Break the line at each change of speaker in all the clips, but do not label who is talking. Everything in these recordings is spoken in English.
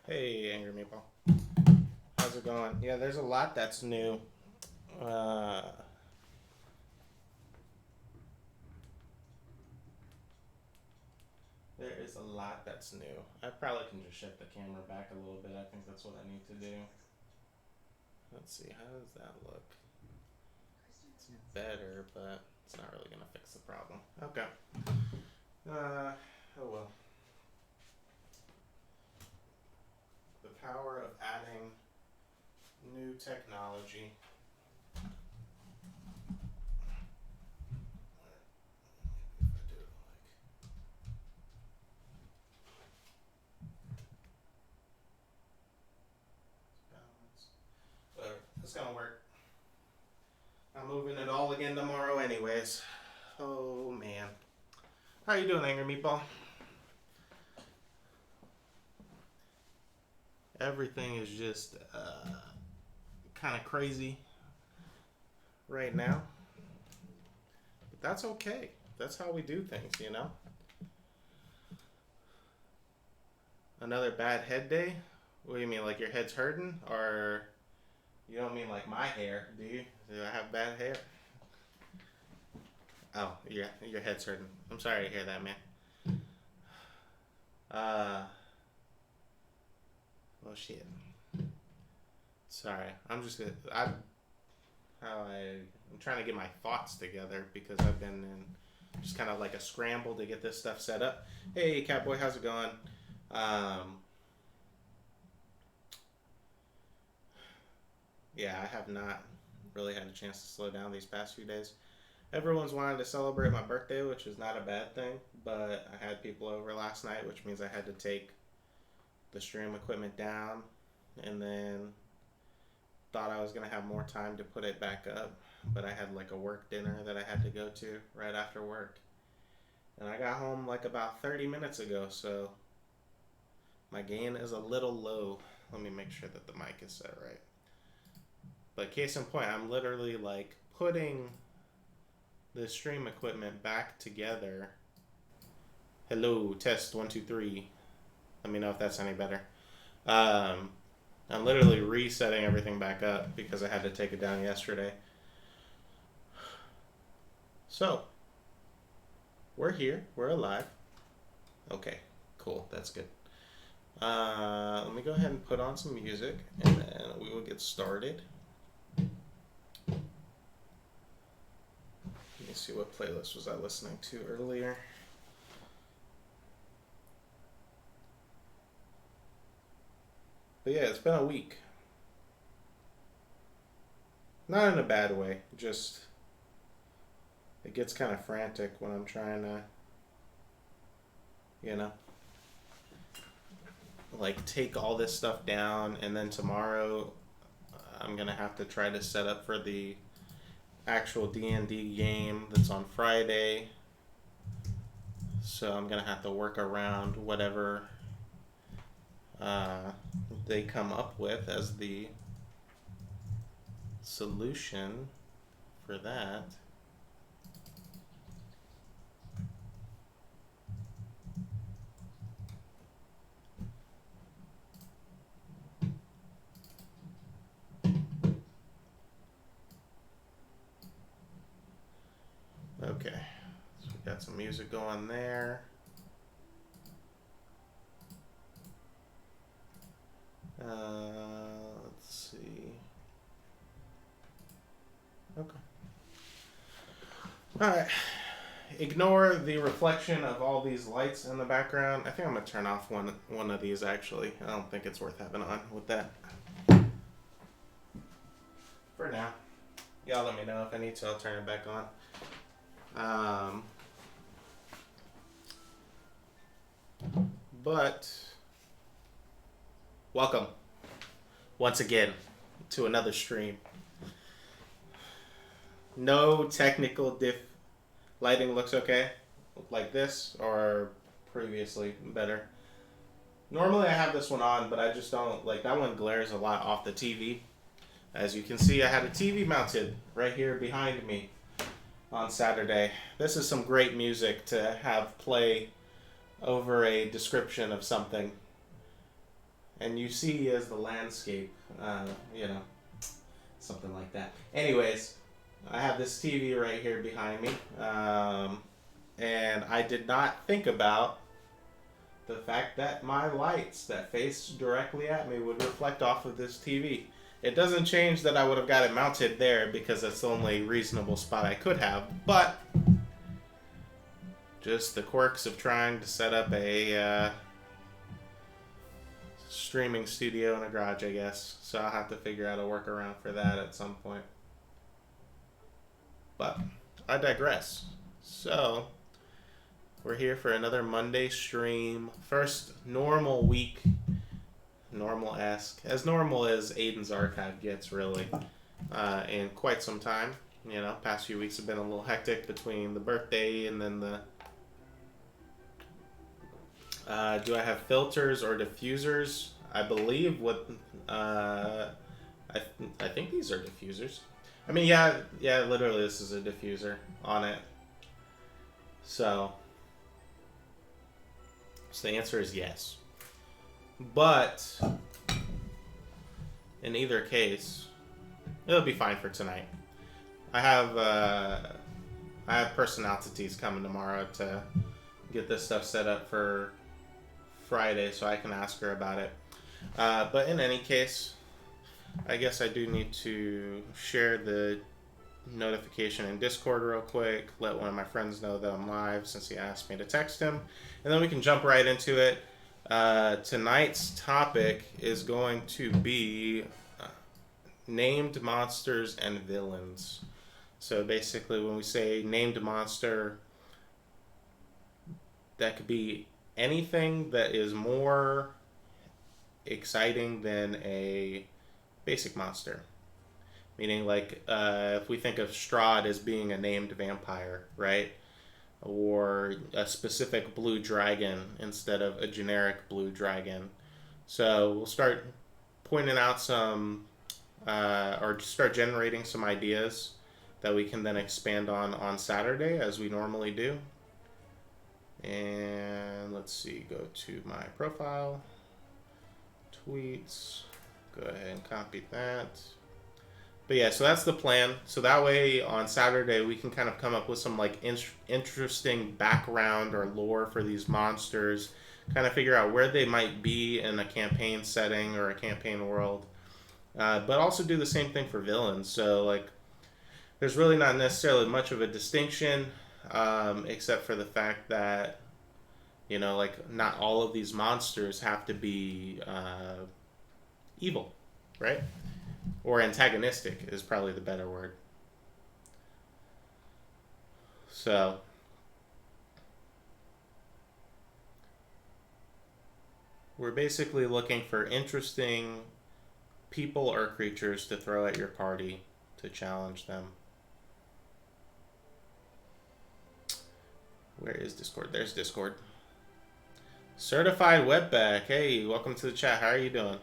Hey, Angry Meatball. How's it going? Yeah, there's a lot that's new. Uh, there is a lot that's new. I probably can just shift the camera back a little bit. I think that's what I need to do. Let's see, how does that look? It's better, but it's not really going to fix the problem. Okay. Oh well. The power of adding new technology. Maybe if I do it like balance. Whatever. It's gonna work. I'm moving it all again tomorrow, anyways. Oh man. How you doing, Angry Meatball? Everything is just kind of crazy right now, but that's okay. That's how we do things, you know. Another bad head day. What do you mean, like your head's hurting, or you don't mean like my hair? Do you? Do I have bad hair? Oh, yeah, your head's hurting. I'm sorry to hear that, man. Uh, well, shit. Sorry. I'm just gonna. I'm trying to get my thoughts together because I've been in just kind of like a scramble to get this stuff set up. Hey, Catboy, how's it going? Um, yeah, I have not really had a chance to slow down these past few days. Everyone's wanted to celebrate my birthday, which is not a bad thing, but I had people over last night, which means I had to take the stream equipment down and then thought I was going to have more time to put it back up, but I had like a work dinner that I had to go to right after work. And I got home like about 30 minutes ago, so my gain is a little low. Let me make sure that the mic is set right. But case in point, I'm literally like putting the stream equipment back together. Hello, test 1 2 3. Let me know if that's any better. Um, I'm literally resetting everything back up because I had to take it down yesterday. So, we're here. We're alive. Okay, cool. That's good. Let me go ahead and put on some music and then we will get started. Let me see, what playlist was I listening to earlier? But yeah, it's been a week. Not in a bad way, just it gets kind of frantic when I'm trying to, you know, like take all this stuff down and then tomorrow I'm going to have to try to set up for the actual D&D game that's on Friday. So I'm going to have to work around whatever they come up with as the solution for that. Okay, so we got some music going there. Let's see. Okay. All right. Ignore the reflection of all these lights in the background. I think I'm gonna turn off one of these actually. I don't think it's worth having on with that. For now. Y'all let me know if I need to. I'll turn it back on. But welcome once again to another stream. No technical diff. Lighting looks okay. like this or previously better. Normally I have this one on, but I just don't like that one glares a lot off the TV. As you can see, I had a TV mounted right here behind me on Saturday. This is some great music to have play over a description of something. And you see as the landscape, you know, something like that. Anyways, I have this TV right here behind me. And I did not think about the fact that my lights that face directly at me would reflect off of this TV. It doesn't change that I would have got it mounted there because that's the only reasonable spot I could have, but just the quirks of trying to set up a streaming studio in a garage, I guess. So I'll have to figure out a workaround for that at some point. But I digress. So we're here for another Monday stream. First normal week. Normal-esque. As normal as Aiden's archive gets, really. In quite some time. You know, past few weeks have been a little hectic between the birthday and then the... do I have filters or diffusers? I believe what... I think these are diffusers. I mean, yeah, literally this is a diffuser on it. So the answer is yes. But in either case, it'll be fine for tonight. I have personalities coming tomorrow to get this stuff set up for Friday, so I can ask her about it. But in any case, I guess I do need to share the notification in Discord real quick, let one of my friends know that I'm live since he asked me to text him, and then we can jump right into it. Tonight's topic is going to be named monsters and villains. So basically when we say named monster, that could be anything that is more exciting than a basic monster. Meaning, like, if we think of Strahd as being a named vampire, right? Or a specific blue dragon instead of a generic blue dragon. So we'll start pointing out some, or start generating some ideas that we can then expand on Saturday as we normally do. And let's see, go to my profile, tweets, go ahead and copy that. But yeah, so that's the plan. So that way on Saturday we can kind of come up with some like interesting background or lore for these monsters, kind of figure out where they might be in a campaign setting or a campaign world. But also do the same thing for villains. So like there's really not necessarily much of a distinction, except for the fact that, you know, like not all of these monsters have to be evil, right? Or antagonistic is probably the better word. So we're basically looking for interesting people or creatures to throw at your party to challenge them. Where is Discord? There's Discord. Certified Webback. Hey, welcome to the chat. How are you doing?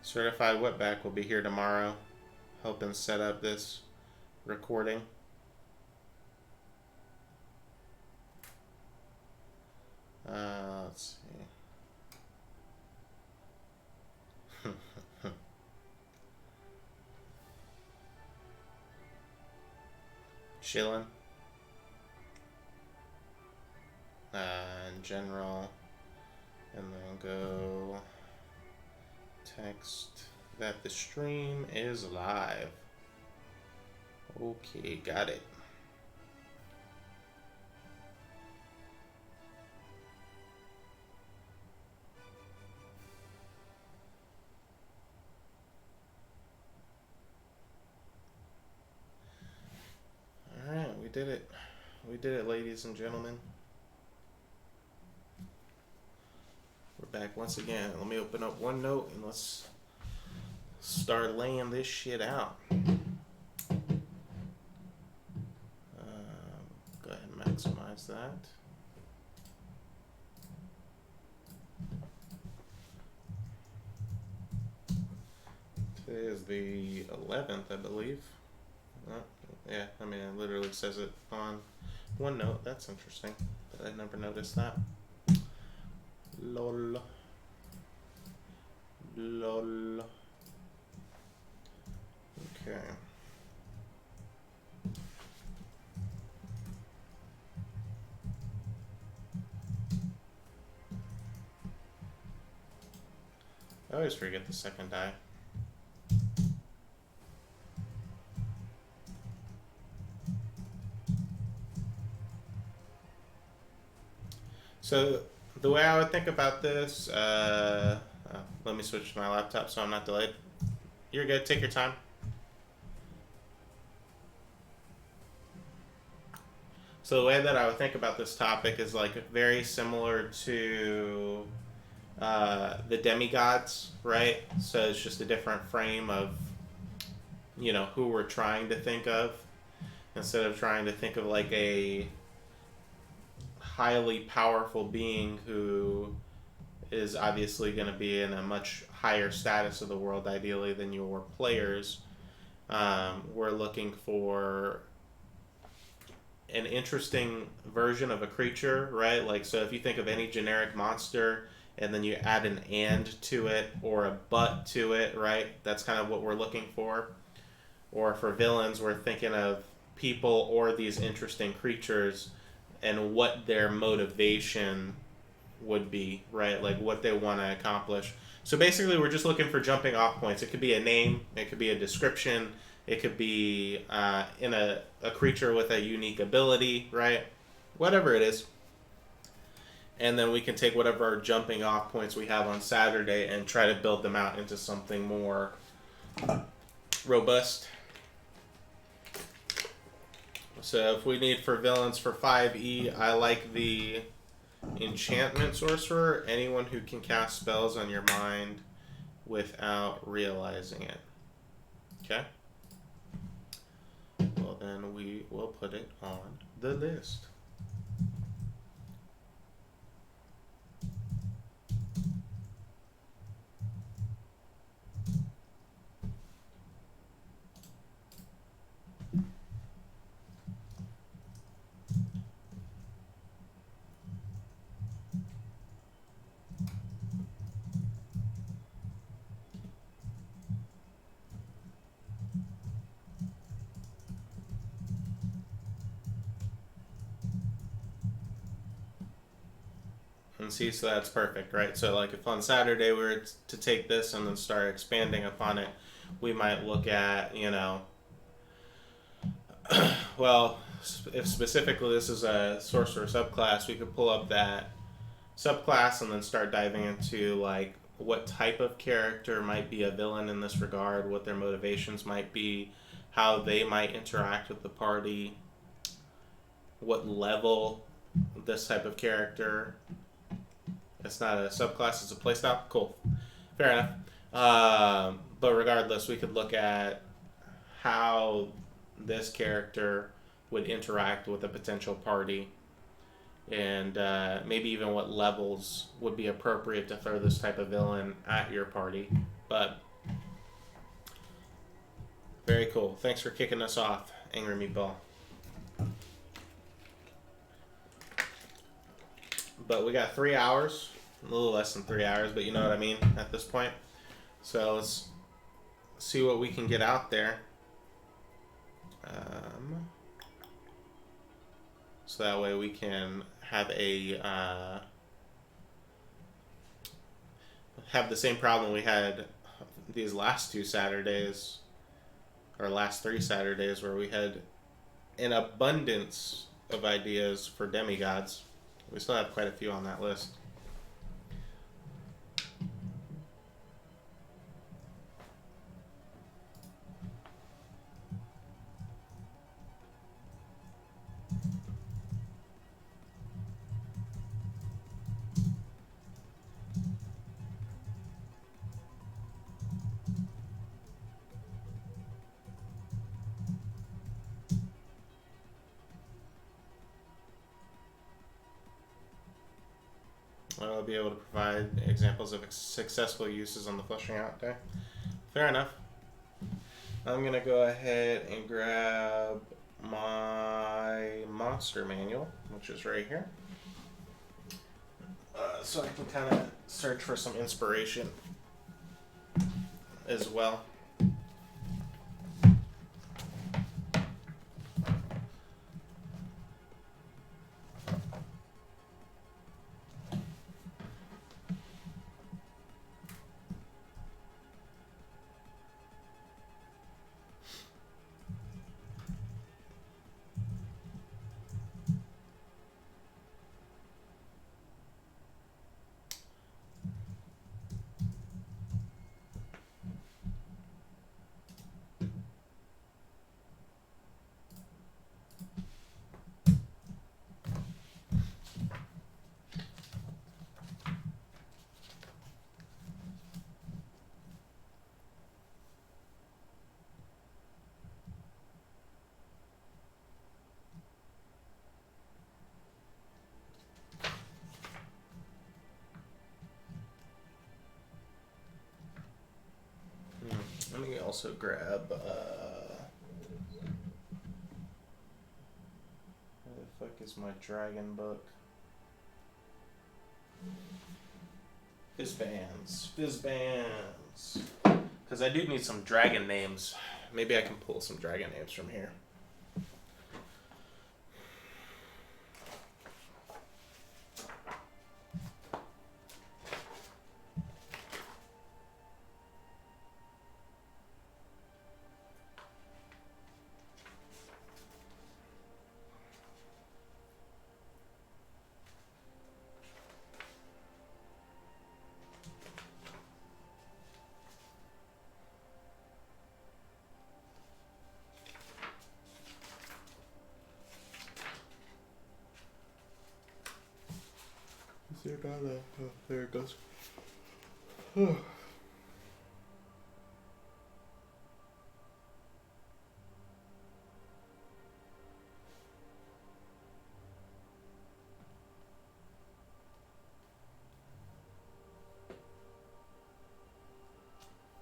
Certified Webback will be here tomorrow, helping set up this recording. Let's see. Chillin'. In general, and then go text that the stream is live. Okay, got it. All right, we did it. We did it, ladies and gentlemen. We're back once again. Let me open up OneNote and let's start laying this shit out. minimize that. Today is the 11th, I believe. Yeah, I mean, it literally says it on OneNote. That's interesting. I never noticed that. Lol. Lol. Okay. I always forget the second die. So the way I would think about this, let me switch to my laptop so I'm not delayed. You're good. Take your time. So the way that I would think about this topic is like very similar to the demigods, right? So it's just a different frame of, who we're trying to think of, instead of trying to think of like a highly powerful being who is obviously going to be in a much higher status of the world ideally than your players. We're looking for an interesting version of a creature, right? Like, so if you think of any generic monster and then you add an and to it or a but to it, right? That's kind of what we're looking for. Or for villains, we're thinking of people or these interesting creatures and what their motivation would be, right? Like what they want to accomplish. So basically, we're just looking for jumping off points. It could be a name, it could be a description, it could be in a creature with a unique ability, right? Whatever it is. And then we can take whatever our jumping off points we have on Saturday and try to build them out into something more robust. So if we need for villains for 5e, I like the enchantment sorcerer, anyone who can cast spells on your mind without realizing it. Okay? Well, then we will put it on the list. And see, so that's perfect, right? So like if on Saturday we were to take this and then start expanding upon it, we might look at, well, if specifically this is a sorcerer subclass, we could pull up that subclass and then start diving into like what type of character might be a villain in this regard, what their motivations might be, how they might interact with the party, what level this type of character. It's not a subclass, it's a playstyle. Cool. Fair enough. But regardless, we could look at how this character would interact with a potential party and maybe even what levels would be appropriate to throw this type of villain at your party. But very cool. Thanks for kicking us off, Angry Meatball. But we got 3 hours, a little less than 3 hours, but you know what I mean at this point. So let's see what we can get out there. So that way we can have have the same problem we had these last 2 Saturdays, or last 3 Saturdays, where we had an abundance of ideas for demigods. We still have quite a few on that list. be able to provide examples of successful uses on the flushing out day. Fair enough. I'm gonna go ahead and grab my monster manual, which is right here, so I can kind of search for some inspiration as well. Let me also grab, where the fuck is my dragon book? Fizzbands. Because I do need some dragon names. Maybe I can pull some dragon names from here. Is there not a... Oh, there it goes.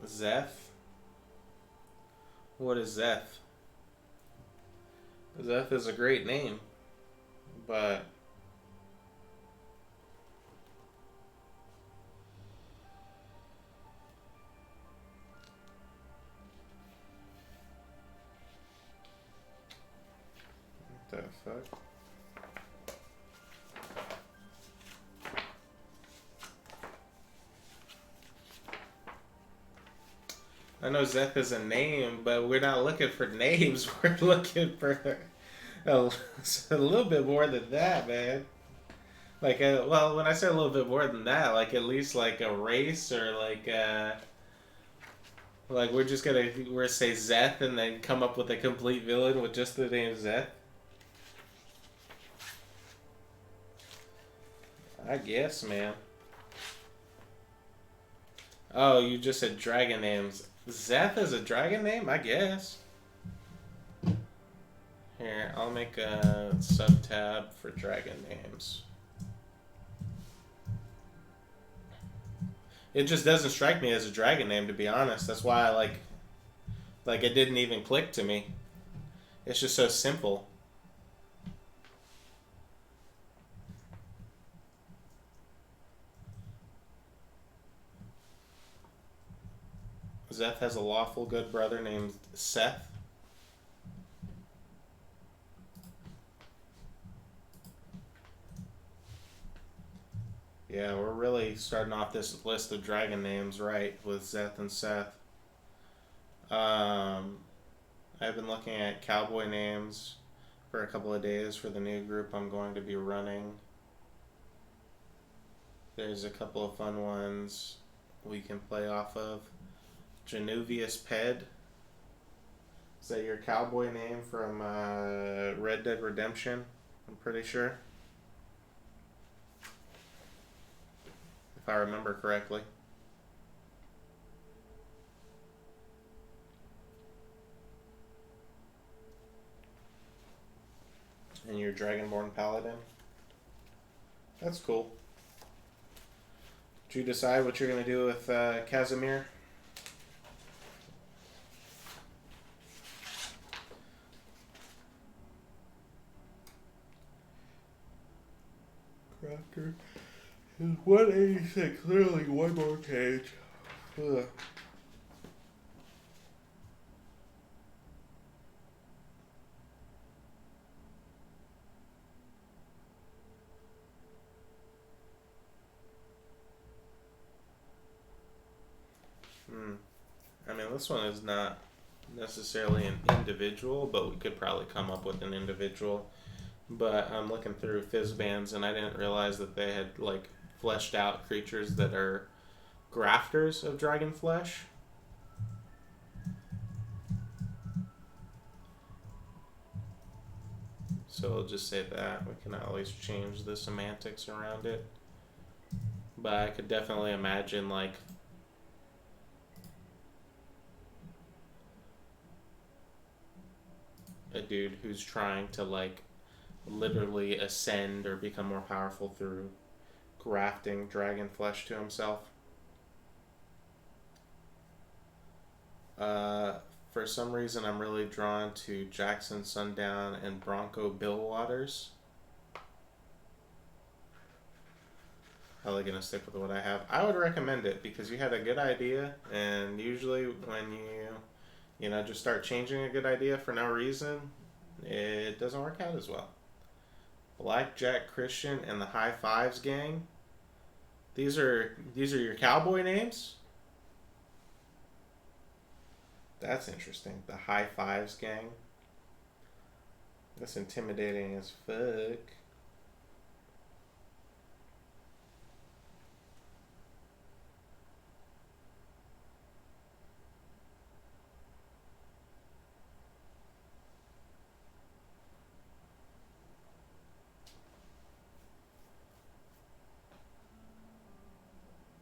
Zeth? What is Zeth? Zeth is a great name, but what the fuck? I know Zeth is a name, but we're not looking for names. We're looking for a little bit more than that, man. Like, well, when I say a little bit more than that, like at least like a race or like we're say Zeth and then come up with a complete villain with just the name Zeth. I guess, man. Oh, you just said dragon names. Zeth is a dragon name? I guess. Here, I'll make a sub-tab for dragon names. It just doesn't strike me as a dragon name, to be honest. That's why I like it didn't even click to me. It's just so simple. Zeth has a lawful good brother named Seth. Yeah, we're really starting off this list of dragon names right with Zeth and Seth. I've been looking at cowboy names for a couple of days for the new group I'm going to be running. There's a couple of fun ones we can play off of. Genuvius Ped. Is that your cowboy name from Red Dead Redemption? I'm pretty sure. If I remember correctly. And your Dragonborn Paladin. That's cool. Did you decide what you're gonna do with Casimir? Crafter is 186. Literally one more page. Ugh. I mean, this one is not necessarily an individual, but we could probably come up with an individual. But I'm looking through Fizzbands, and I didn't realize that they had like fleshed out creatures that are grafters of dragon flesh. So I'll just say that. We can always change the semantics around it. But I could definitely imagine like a dude who's trying to like literally ascend or become more powerful through grafting dragon flesh to himself. For some reason, I'm really drawn to Jackson Sundown and Bronco Billwaters. Probably gonna stick with what I have. I would recommend it because you had a good idea, and usually when you know, just start changing a good idea for no reason, it doesn't work out as well. Blackjack Christian and the High Fives Gang. These are your cowboy names. That's interesting. The High Fives Gang. That's intimidating as fuck.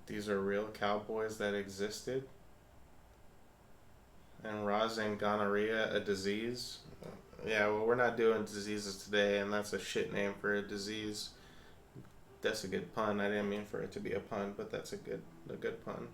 These are real cowboys that existed. And Roz and gonorrhea, a disease. Yeah, well, we're not doing diseases today, and that's a shit name for a disease. That's a good pun. I didn't mean for it to be a pun, but that's a good pun.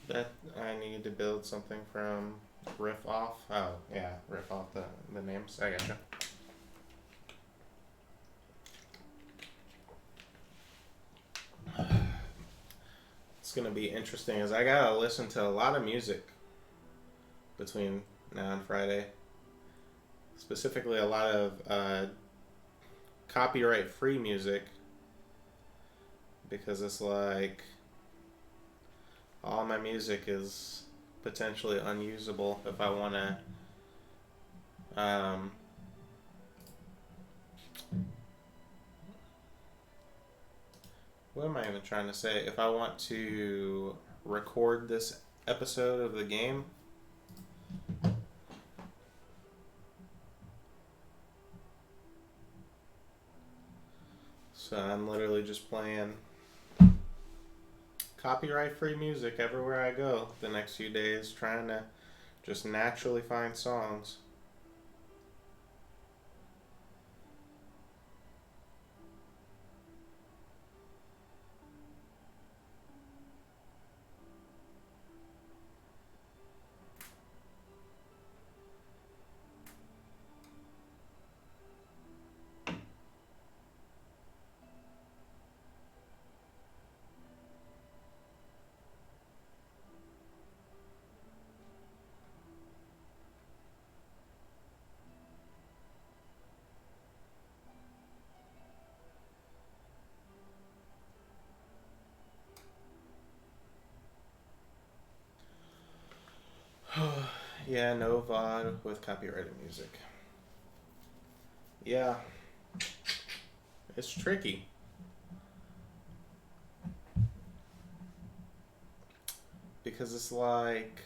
That I need to build something from riff off. Oh yeah, riff off the names. I gotcha. It's gonna be interesting as I gotta listen to a lot of music between now and Friday. Specifically, a lot of copyright free music because it's like all my music is potentially unusable if I want to what am I even trying to say? If I want to record this episode of the game, so I'm literally just playing copyright free music everywhere I go the next few days, trying to just naturally find songs. Yeah, no VOD with copyrighted music. Yeah, it's tricky. because it's like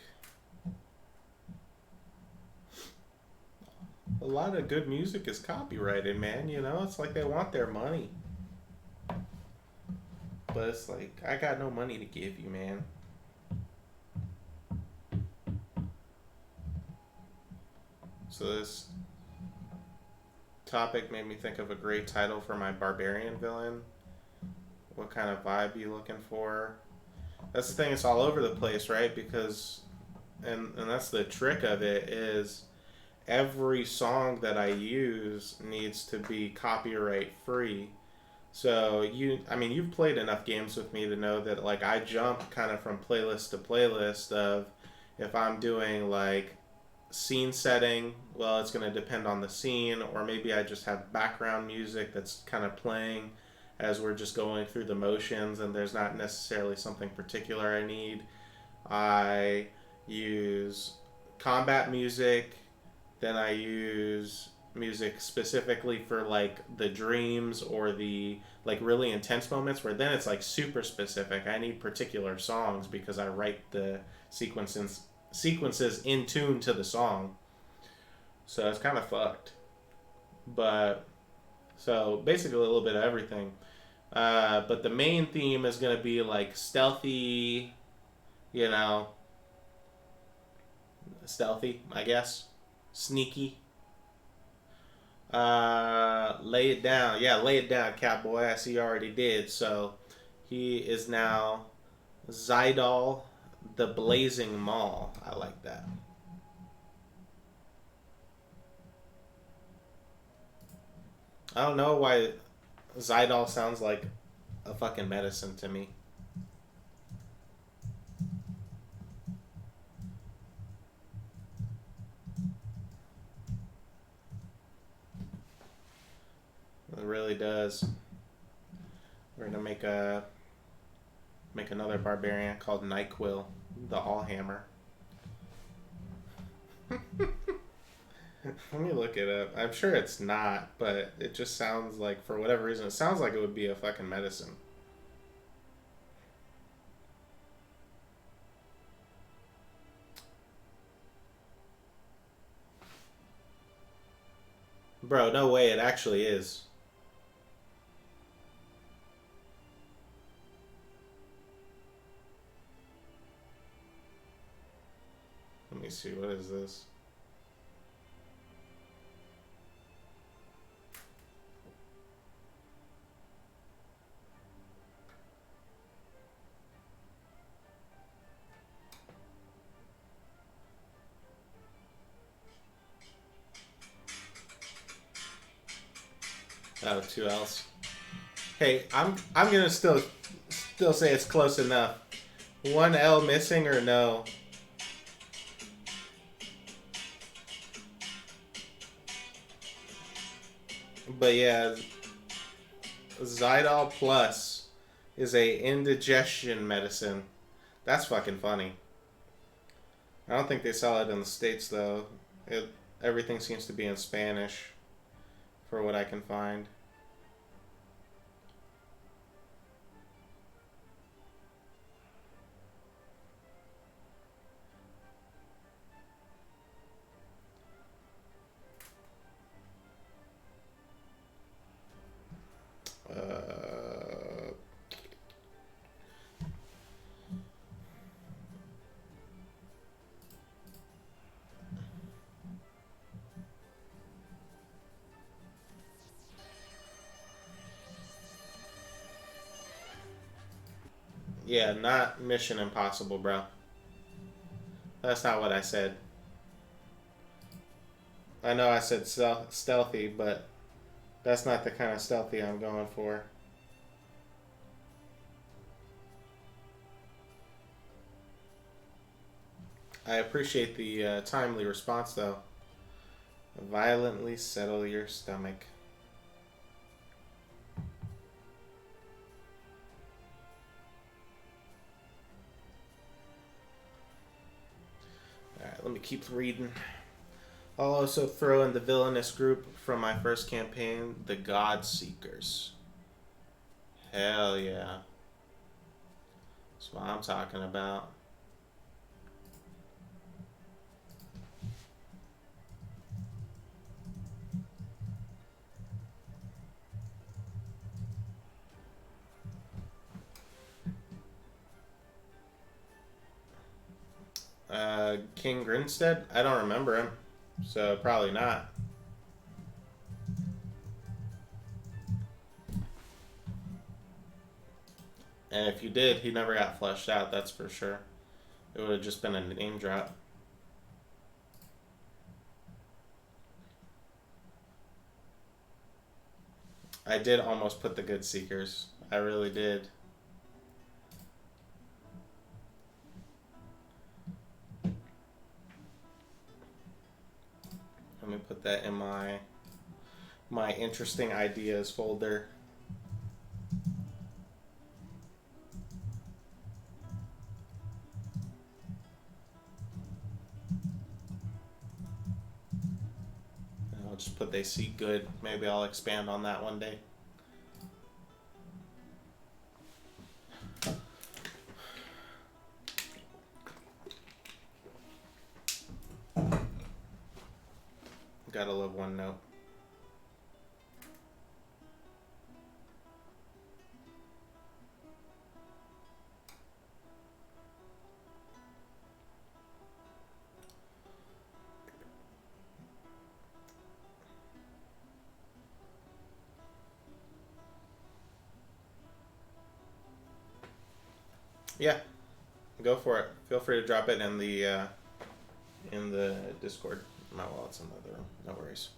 a lot of good music is copyrighted, man. You know, it's like they want their money. But it's like, I got no money to give you, man. So this topic made me think of a great title for my barbarian villain. What kind of vibe you looking for? That's the thing, it's all over the place, right? Because and that's the trick of it is every song that I use needs to be copyright free. So you've played enough games with me to know that like I jump kind of from playlist to playlist of if I'm doing like scene setting, well, it's going to depend on the scene, or maybe I just have background music that's kind of playing as we're just going through the motions and there's not necessarily something particular I need. I use combat music, then I use music specifically for like the dreams or the like really intense moments where then it's like super specific. I need particular songs because I write the sequences in tune to the song. So it's kind of fucked. But so basically a little bit of everything. But the main theme is gonna be like stealthy, you know, stealthy, I guess, sneaky. Lay it down. Yeah, lay it down, Catboy. I see you already did. So he is now Zydal the Blazing Maul. I like that. I don't know why Zydal sounds like a fucking medicine to me. It really does. We're gonna make another barbarian called Nyquil, the Allhammer. Let me look it up. I'm sure it's not, but it just sounds like, for whatever reason, it sounds like it would be a fucking medicine. Bro, no way, it actually is. Let me see, what is this? Oh, two L's. Hey, I'm gonna still say it's close enough. One L missing or no? But yeah, Zydal Plus is a indigestion medicine. That's fucking funny. I don't think they sell it in the States though. Everything seems to be in Spanish, for what I can find. Uh, yeah, not Mission Impossible, bro. That's not what I said. I know I said stealthy, but that's not the kind of stealthy I'm going for. I appreciate the timely response, though. Violently settle your stomach. Alright, let me keep reading. I'll also throw in the villainous group from my first campaign, the God Seekers. Hell yeah. That's what I'm talking about. King Grinstead? I don't remember him, so probably not. And if you did, he never got fleshed out, that's for sure. It would have just been a name drop. I did almost put the Good Seekers. I really did. Let me put that in my interesting ideas folder. I'll just put they see good. Maybe I'll expand on that one day. Gotta love OneNote. Yeah, go for it. Feel free to drop it in the Discord. My wallet's in the other room. No worries.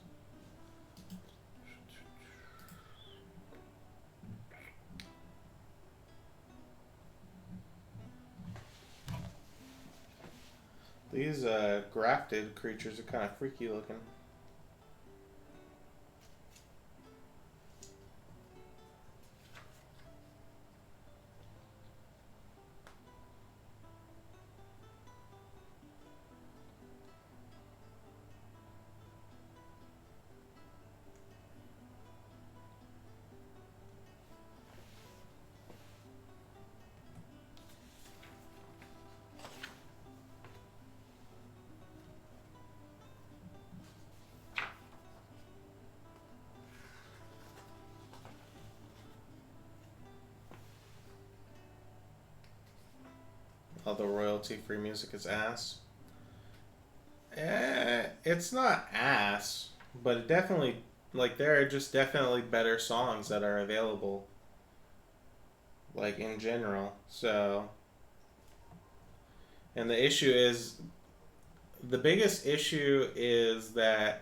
These grafted creatures are kind of freaky looking. All the royalty-free music is ass. It's not ass, but it definitely, like, there are just definitely better songs that are available, like, in general. So, and the biggest issue is that,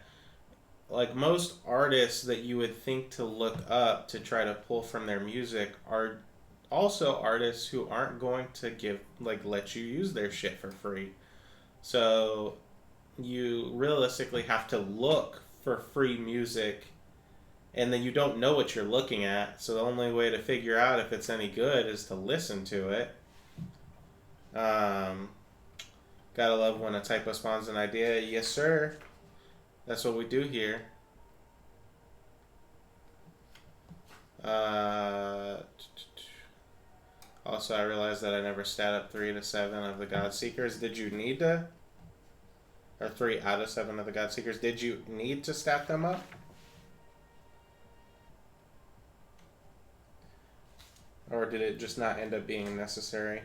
like, most artists that you would think to look up to try to pull from their music are also artists who aren't going to let you use their shit for free. So you realistically have to look for free music, and then you don't know what you're looking at, so the only way to figure out if it's any good is to listen to it. Gotta love when a typo spawns an idea. Yes, sir. That's what we do here. Also, I realized that I never stat up 3 to 7 of the God Seekers. Did you need to? Or 3 out of 7 of the God Seekers. Did you need to stat them up? Or did it just not end up being necessary?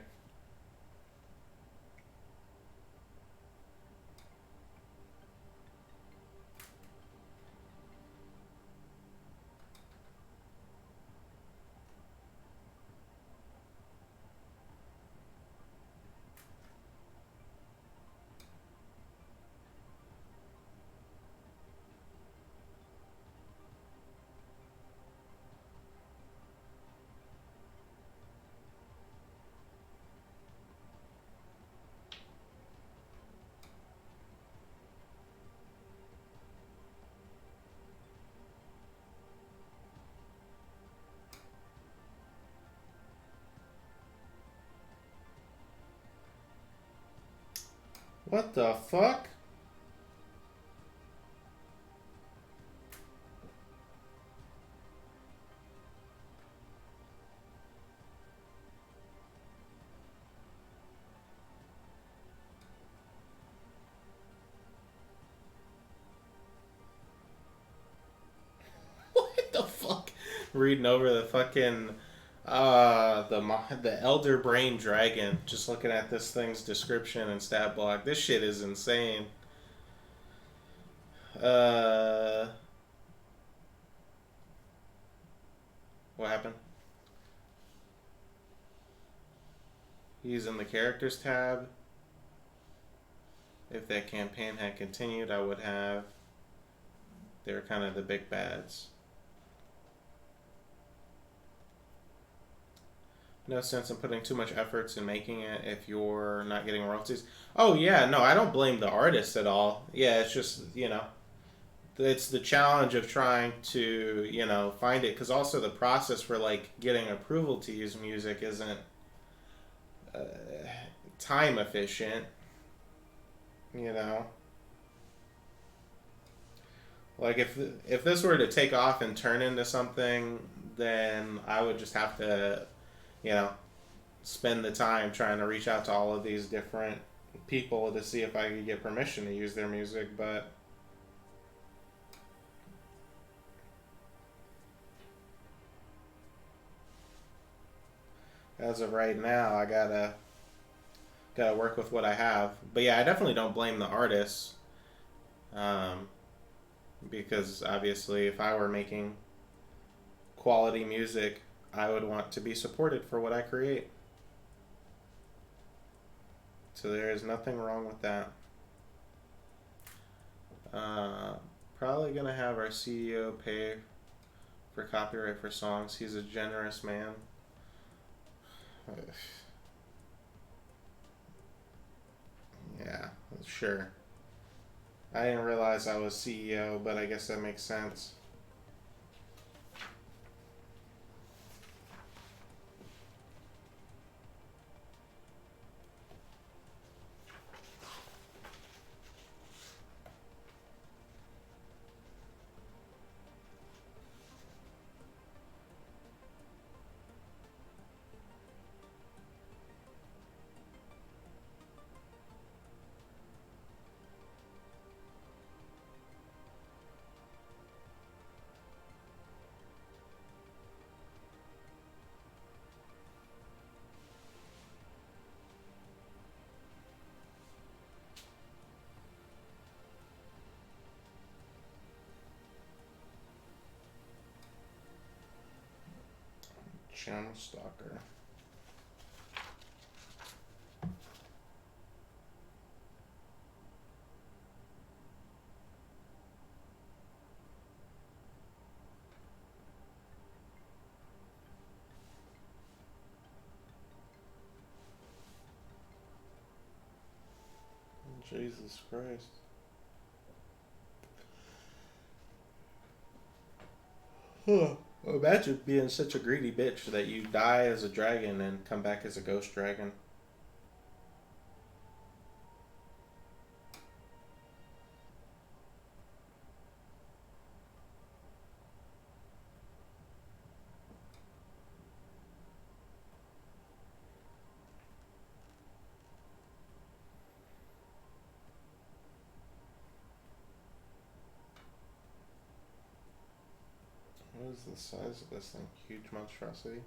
What the fuck? What the fuck? Reading over the fucking The Elder Brain Dragon. Just looking at this thing's description and stat block, this shit is insane. Uh, what happened? Using the characters tab. If that campaign had continued, I would have. They were kind of the big bads. No sense in putting too much efforts in making it if you're not getting royalties. Oh yeah, no, I don't blame the artist at all. Yeah, it's just it's the challenge of trying to find it, because also the process for like getting approval to use music isn't uh, time efficient. You know, like if this were to take off and turn into something, then I would just have to you know spend the time trying to reach out to all of these different people to see if I could get permission to use their music. But as of right now, I gotta work with what I have. But yeah, I definitely don't blame the artists, um, because obviously, if I were making quality music, I would want to be supported for what I create. So there is nothing wrong with that. Uh, Probably gonna have our CEO pay for copyright for songs. He's a generous man. Yeah, sure. I didn't realize I was CEO, but I guess that makes sense. Channel stalker. Jesus Christ. Huh. Imagine being such a greedy bitch that you die as a dragon and come back as a ghost dragon. What is the size of this thing? Huge monstrosity.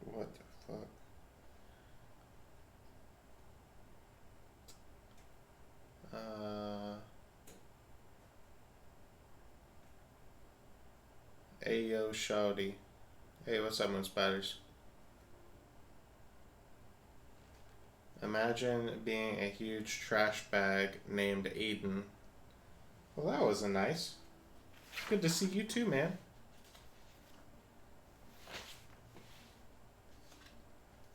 What the fuck? Ayo Shawty. Hey, what's up, Moon Spiders? Imagine being a huge trash bag named Aiden. Well, that wasn't nice. Good to see you too, man.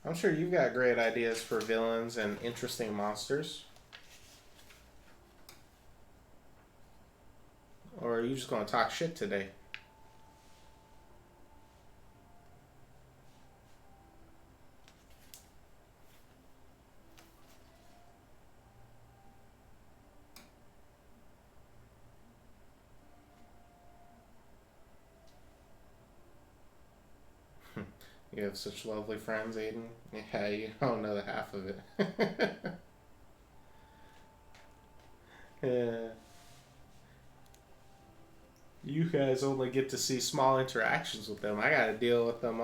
I'm sure you've got great ideas for villains and interesting monsters. Or are you just gonna talk shit today? You have such lovely friends, Aiden. Yeah, you don't know the half of it. Yeah. You guys only get to see small interactions with them. I gotta deal with them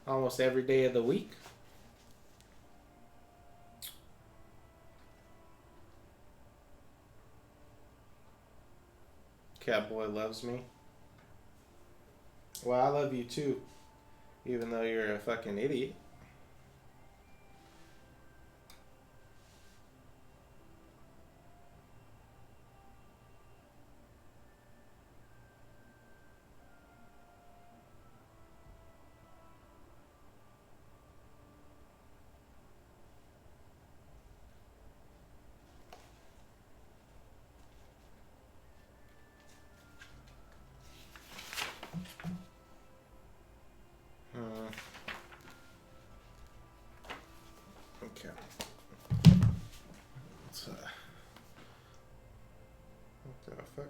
almost every day of the week. Catboy loves me. Well, I love you too, even though you're a fucking idiot. Okay. What the fuck?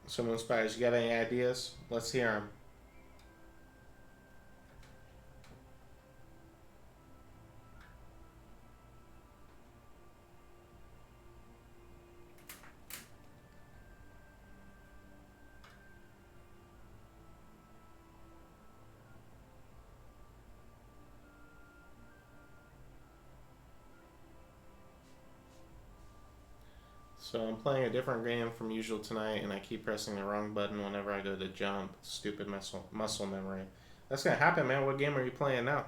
Someone Spies, you got any ideas? Let's hear them. So I'm playing a different game from usual tonight, and I keep pressing the wrong button whenever I go to jump. Stupid muscle memory. That's gonna happen, man. What game are you playing now?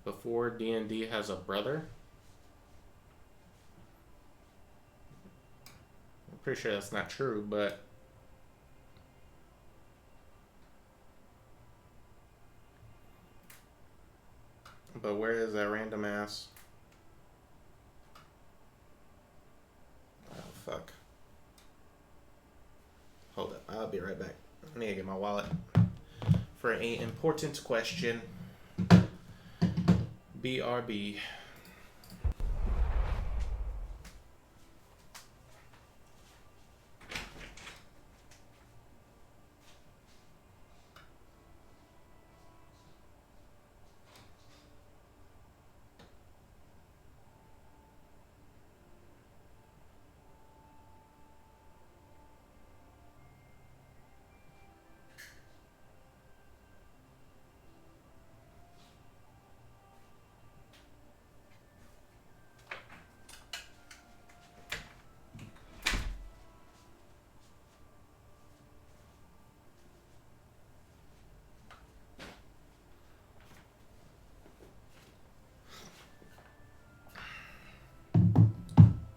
Before D&D has a brother? I'm pretty sure that's not true, but where is that random ass? Oh fuck. Hold up, I'll be right back. I need to get my wallet for an important question. BRB.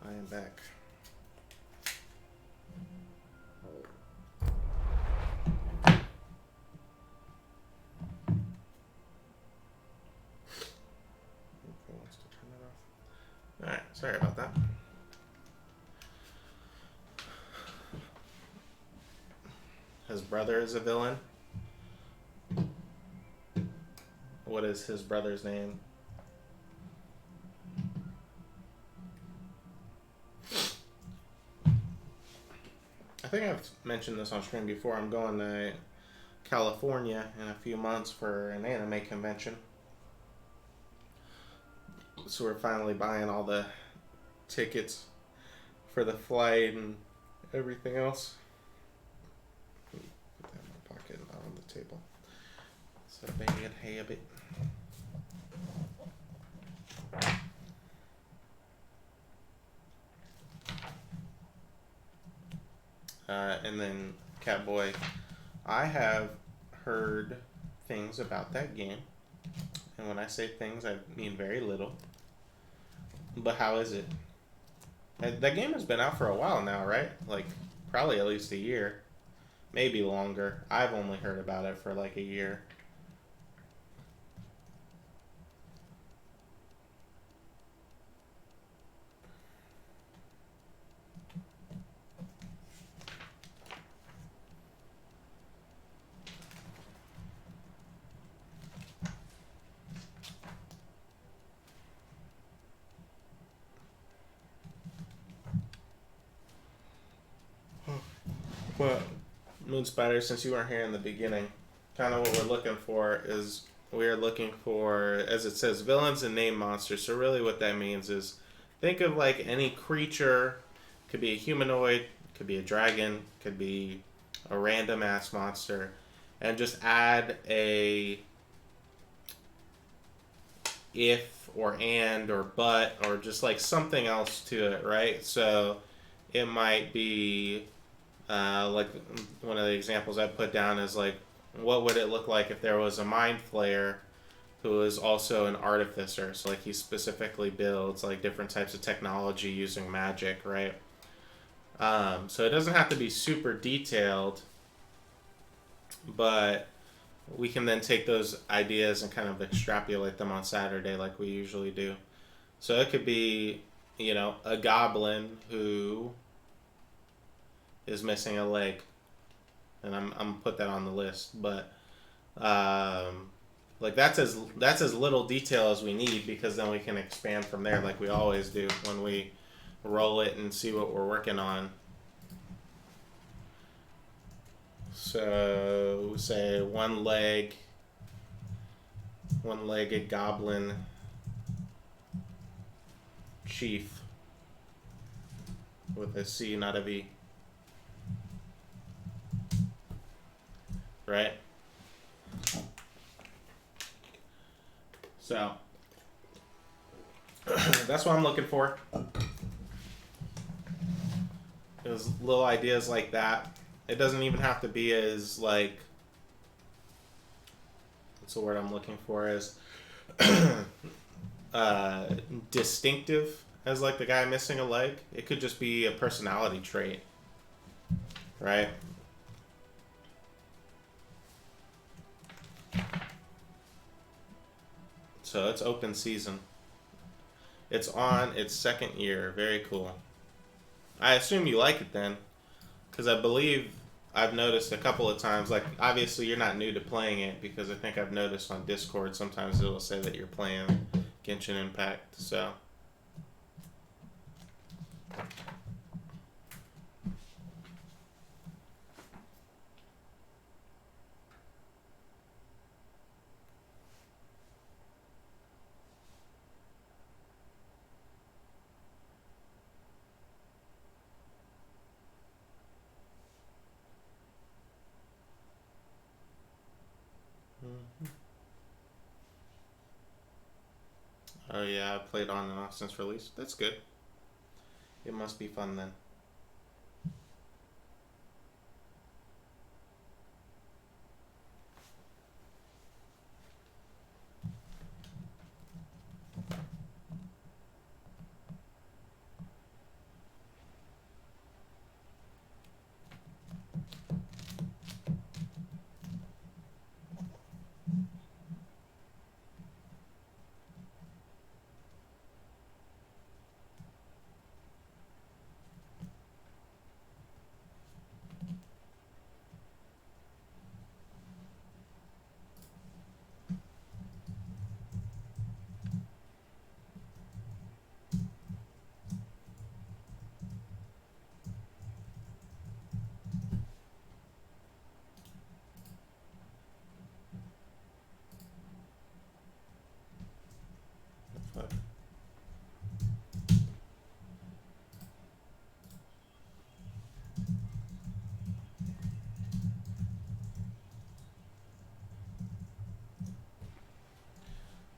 I am back. Alright, sorry about that. His brother is a villain. What is his brother's name? I think I've mentioned this on stream before. I'm going to California in a few months for an anime convention. So we're finally buying all the tickets for the flight and everything else. Put that in my pocket, not on the table. So bad habit. And then Catboy, I have heard things about that game, and when I say things, I mean very little. But how is it? That game has been out for a while now, right? Like, probably at least a year. Maybe longer. I've only heard about it for like a year. Well, Moon Spider, since you weren't here in the beginning, kind of what we're looking for is we are looking for, as it says, villains and named monsters. So really, what that means is think of like any creature. Could be a humanoid, could be a dragon, could be a random ass monster, and just add a if or and or but or just like something else to it, right? So it might be like one of the examples I put down is like, what would it look like if there was a mind flayer who is also an artificer? So like he specifically builds like different types of technology using magic, right? So it doesn't have to be super detailed, but we can then take those ideas and kind of extrapolate them on Saturday like we usually do. So it could be, a goblin who is missing a leg, and I'm put that on the list, but like that's as little detail as we need, because then we can expand from there like we always do when we roll it and see what we're working on. So say one-legged goblin chief with a C, not a V. Right? So that's what I'm looking for. There's little ideas like that. It doesn't even have to be as like, what's the word I'm looking for, as distinctive as like the guy missing a leg. It could just be a personality trait, right? So it's open season. It's on its second year. Very cool. I assume you like it then, because I believe I've noticed a couple of times, like obviously you're not new to playing it, because I think I've noticed on Discord sometimes it'll say that you're playing Genshin Impact, so. Oh yeah, I played on and off since release. That's good. It must be fun then.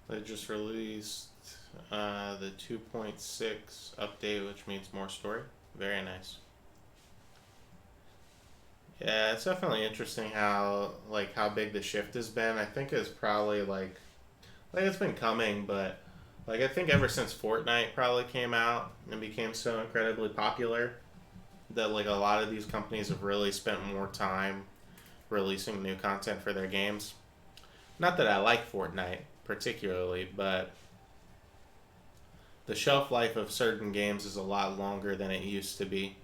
They just released the 2.6 update, which means more story. Very nice. Yeah, it's definitely interesting how big the shift has been. I think it's probably like it's been coming, but like I think ever since Fortnite probably came out and became so incredibly popular, that like a lot of these companies have really spent more time releasing new content for their games. Not that I like Fortnite particularly, but the shelf life of certain games is a lot longer than it used to be.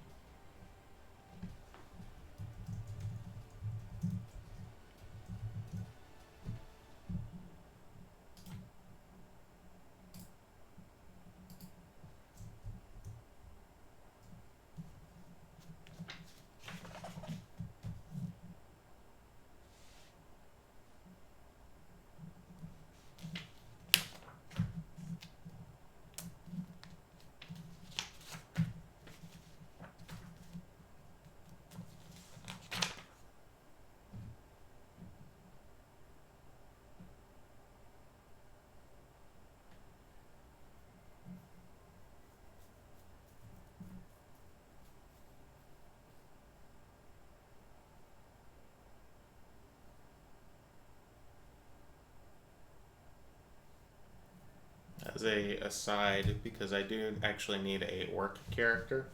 as a aside, because I do actually need a orc character,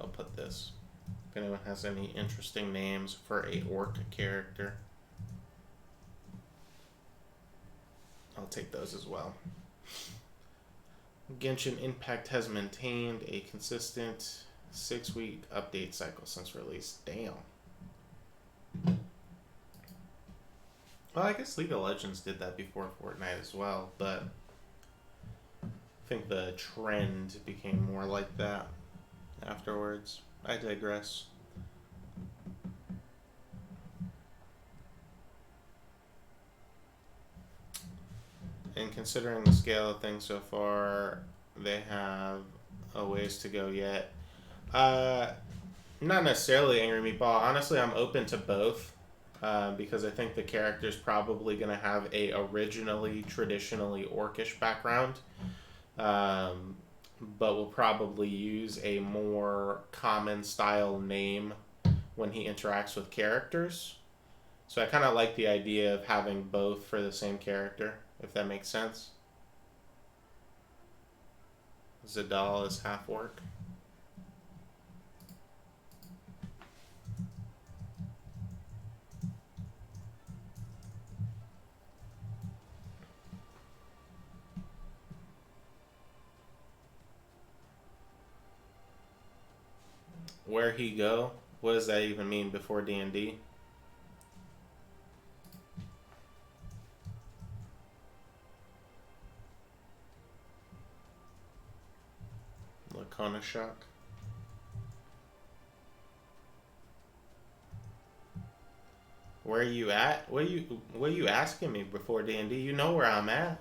I'll put this. If anyone has any interesting names for a orc character, I'll take those as well. Genshin Impact has maintained a consistent 6-week update cycle since release. Damn. Well, I guess League of Legends did that before Fortnite as well, but I think the trend became more like that afterwards. I digress. And considering the scale of things so far, they have a ways to go yet. Not necessarily Angry Meatball. Honestly, I'm open to both because I think the character's probably going to have a originally, traditionally orcish background, but will probably use a more common style name when he interacts with characters. So I kind of like the idea of having both for the same character, if that makes sense. Zadal is half orc. Where he go? What does that even mean before D&D? Lacona Shock. Where are you at? What are you asking me before D&D? You know where I'm at.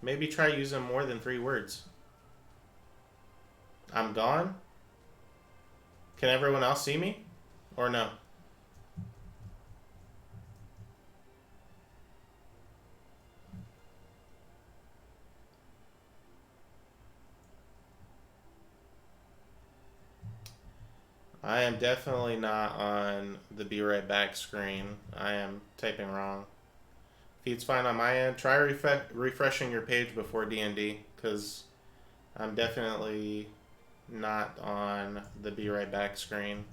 Maybe try using more than 3 words. I'm gone? Can everyone else see me? Or no? I am definitely not on the be right back screen. I am typing wrong. Feed's fine on my end. Try refreshing your page before D&D, because I'm definitely not on the be right back screen.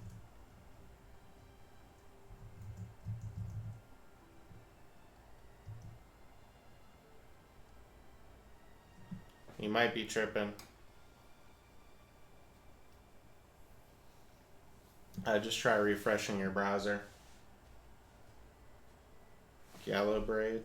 You might be tripping. Just try refreshing your browser. Yellow braid.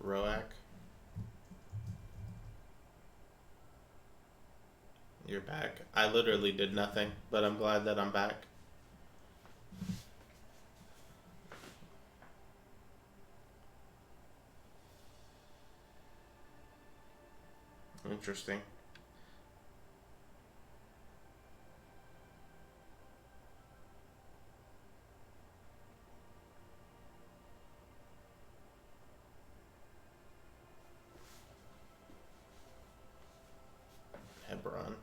Roak. You're back. I literally did nothing, but I'm glad that I'm back. Interesting. Hebron.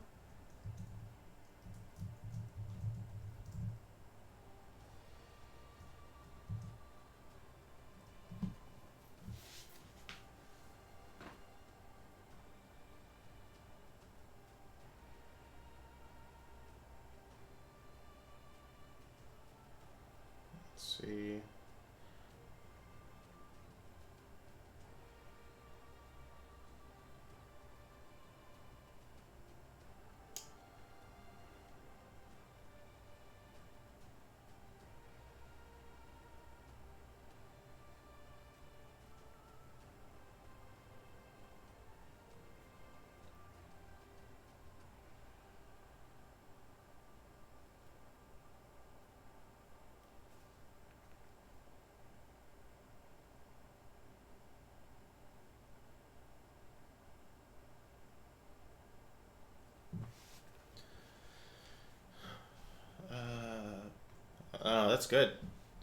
that's good.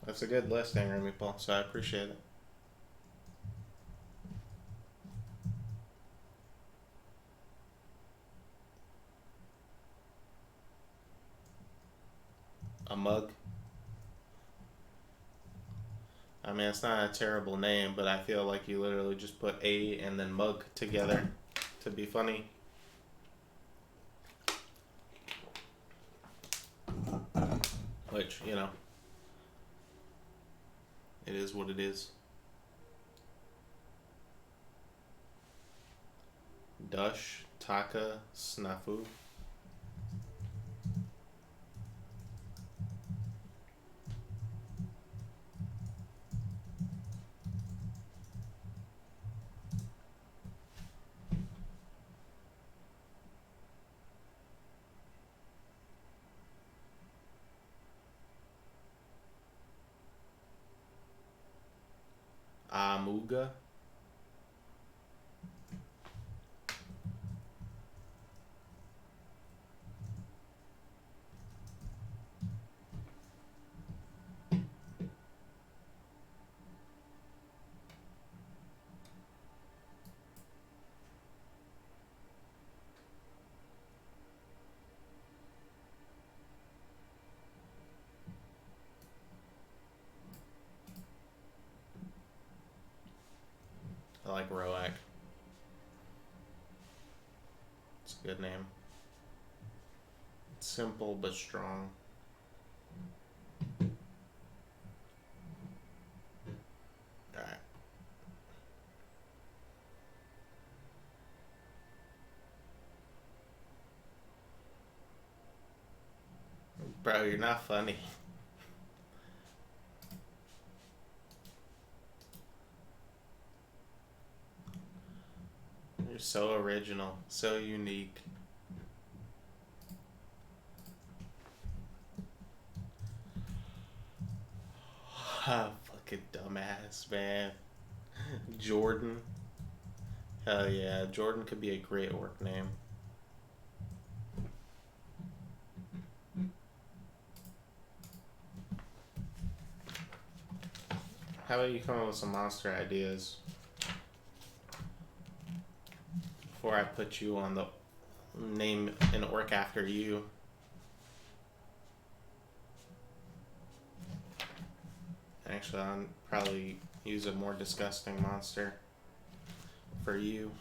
That's a good list, Angry Meatball, so I appreciate it. A mug. I mean, it's not a terrible name, but I feel like you literally just put A and then mug together to be funny. Which, you know, it is what it is. Dush, Taka, Snafu. Amuga. I like Roak. It's a good name. It's simple but strong. Alright. Bro, you're not funny. You're so original, so unique. Ah, fucking dumbass, man. Jordan. Hell yeah, Jordan could be a great orc name. How about you come up with some monster ideas before I put you on the name an orc after you? Actually, I'll probably use a more disgusting monster for you.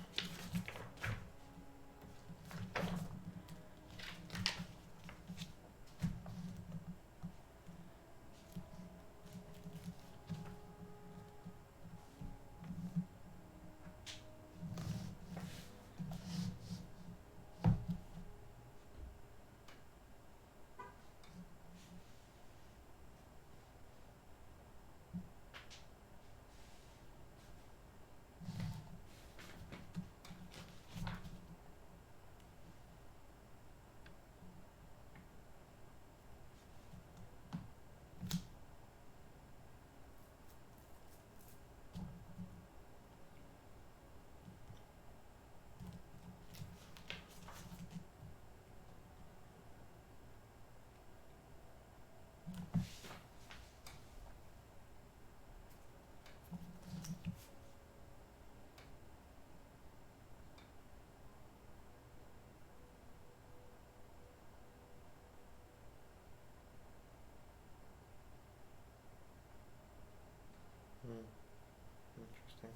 Interesting.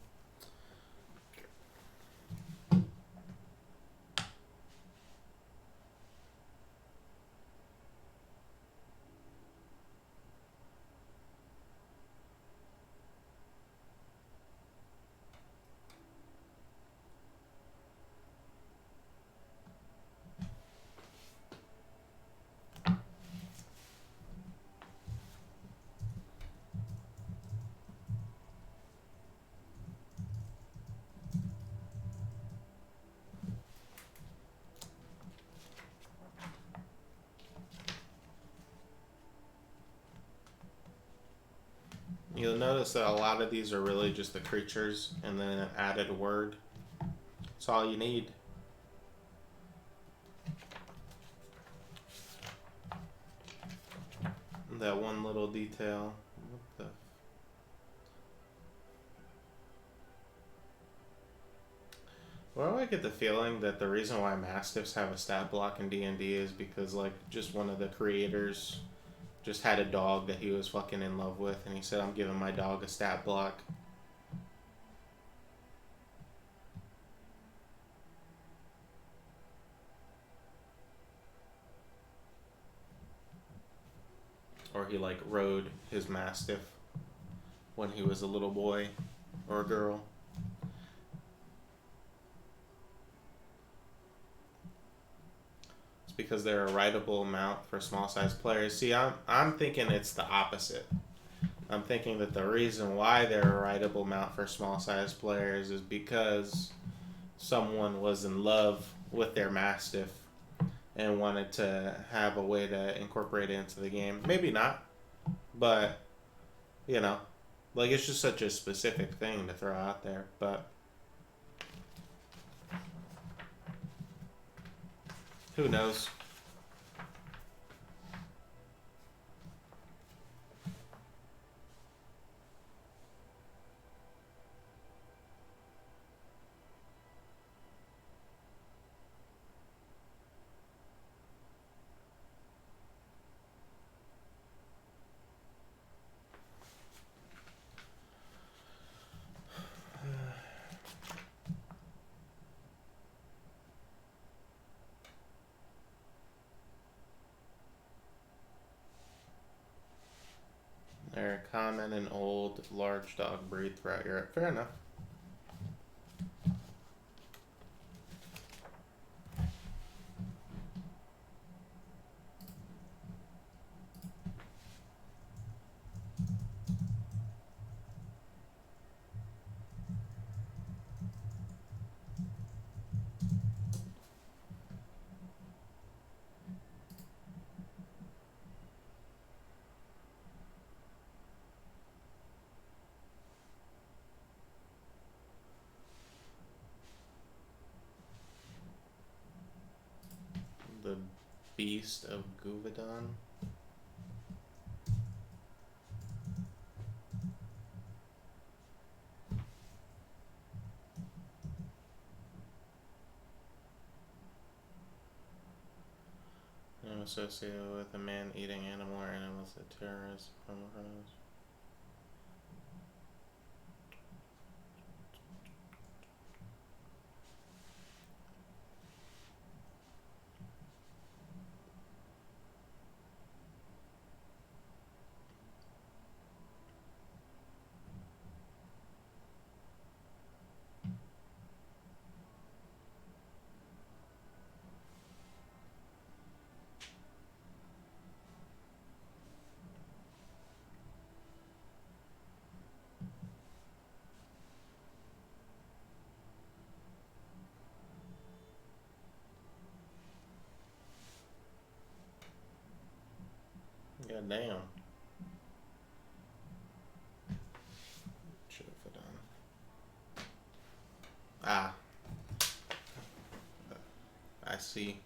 You'll notice that a lot of these are really just the creatures and then an added word. That's all you need. That one little detail. What the? Well, I get the feeling that the reason why Mastiffs have a stat block in D&D is because, like, just one of the creators just had a dog that he was fucking in love with, and he said, I'm giving my dog a stat block. Or he, like, rode his Mastiff when he was a little boy or a girl. It's because they're a rideable mount for small size players. See, I'm thinking it's the opposite. I'm thinking that the reason why they're a rideable mount for small size players is because someone was in love with their Mastiff and wanted to have a way to incorporate it into the game. Maybe not, but, you know, like, it's just such a specific thing to throw out there, but who knows? They're a common and old large dog breed throughout Europe. Fair enough. The Beast of Guvadon. I'm associated with a man-eating animal or animals that terrorize homos. God damn. Should have put on. Ah. I see.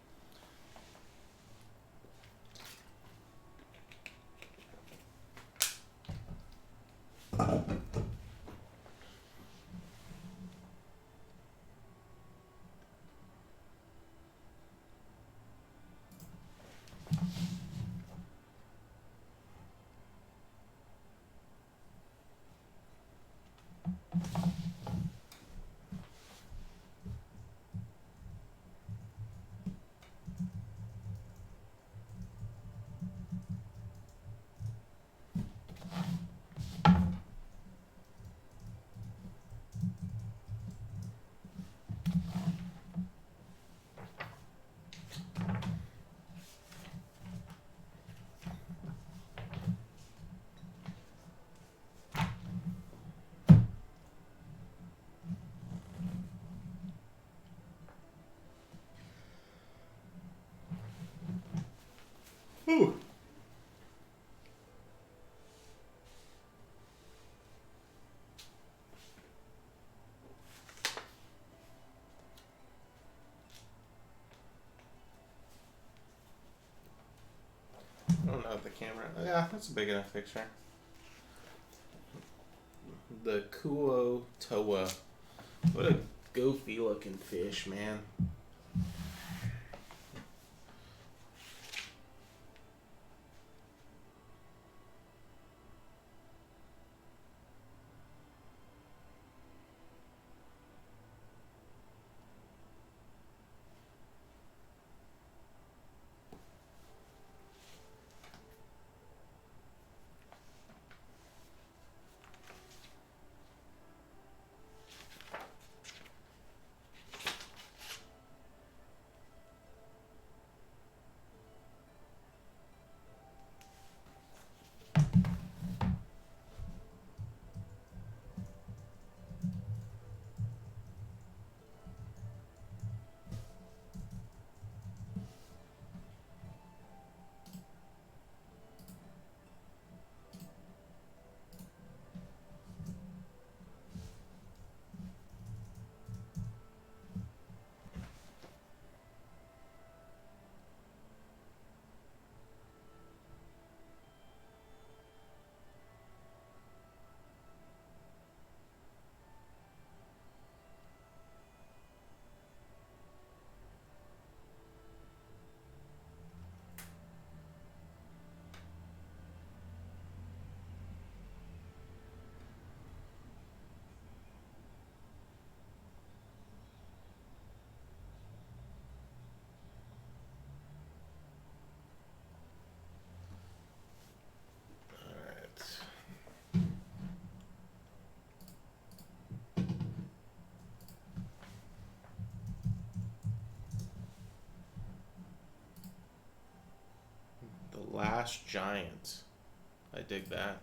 camera. Yeah, that's a big enough picture. The Kuo Toa. What a goofy looking fish, man. The Last Giant. I dig that.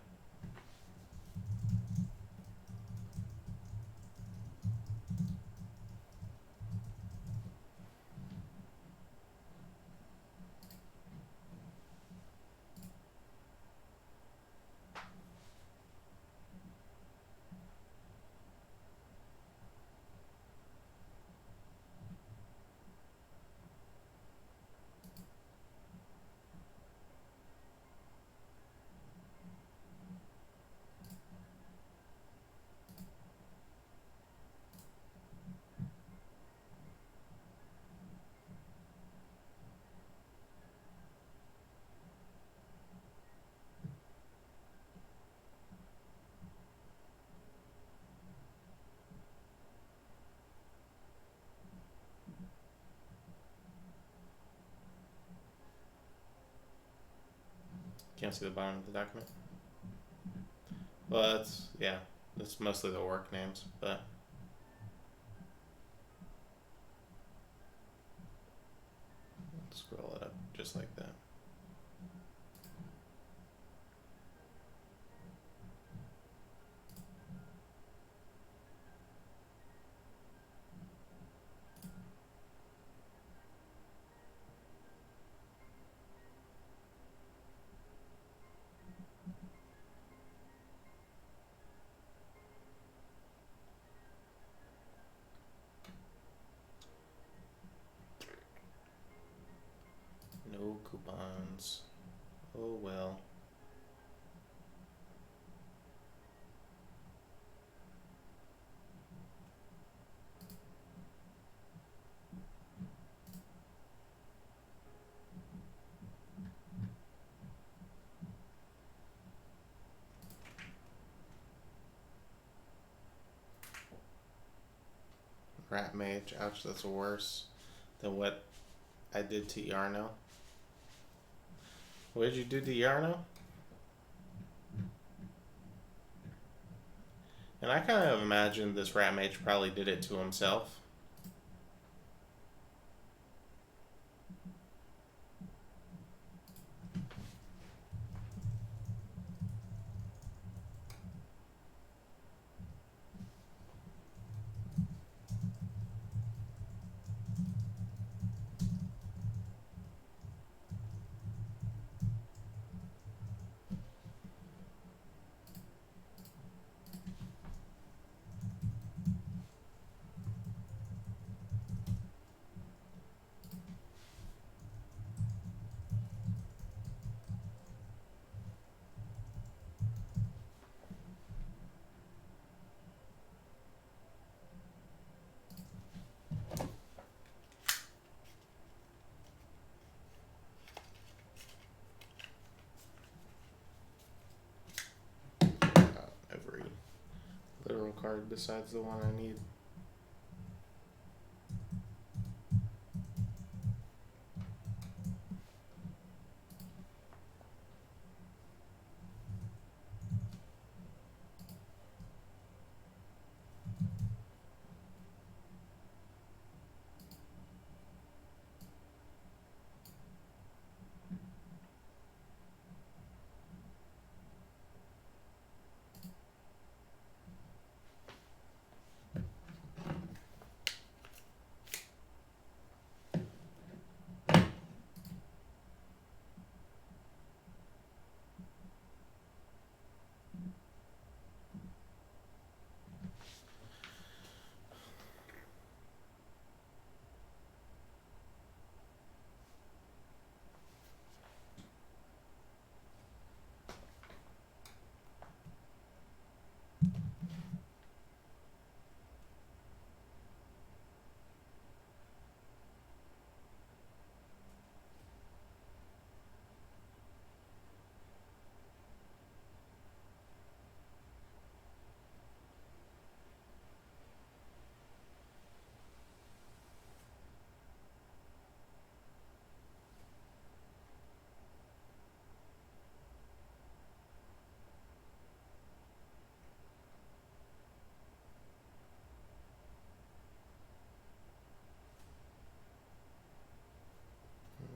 Can't see the bottom of the document. Well, that's mostly the work names, but scroll it up just like that. No coupons. Oh well. Rat Mage. Ouch, that's worse than what I did to Yarno. What did you do to Yarno? And I kind of imagine this Rat Mage probably did it to himself. random card besides the one I need.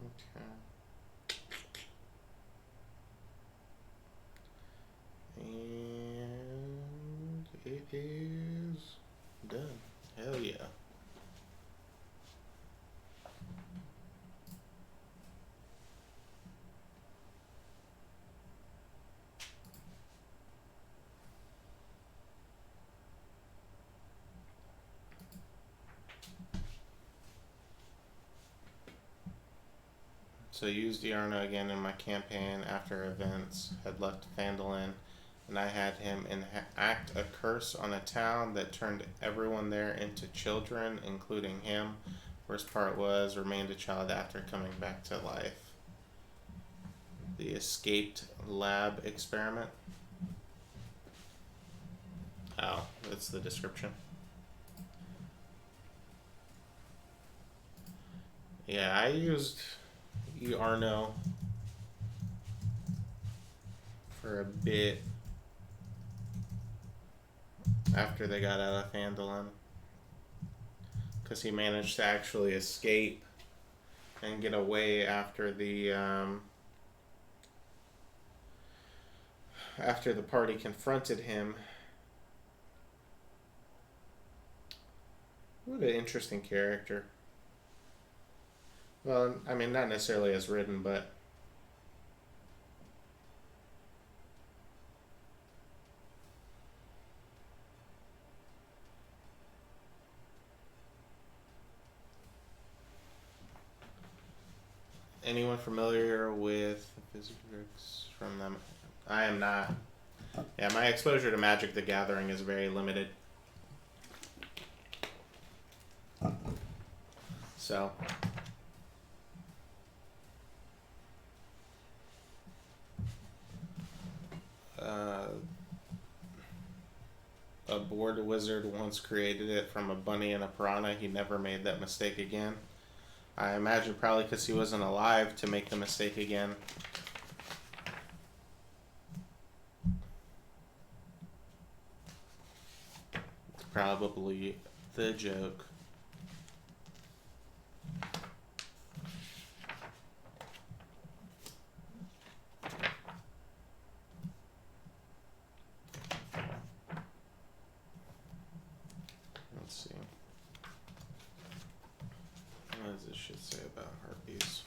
Okay. And it is done. Hell yeah. So I used Iarno again in my campaign after events had left Phandalin, and I had him enact a curse on a town that turned everyone there into children, including him. Worst part was, remained a child after coming back to life. The escaped lab experiment. Oh, that's the description. Yeah, I used Iarno for a bit after they got out of Phandalin, because he managed to actually escape and get away after the party confronted him. What an interesting character. Well, I mean, not necessarily as written, but anyone familiar with physics from them? I am not. Yeah, my exposure to Magic the Gathering is very limited. So, a board wizard once created it from a bunny and a piranha. He never made that mistake again. I imagine probably because he wasn't alive to make the mistake again. It's probably the joke. Let's see. What does this shit say about harpies?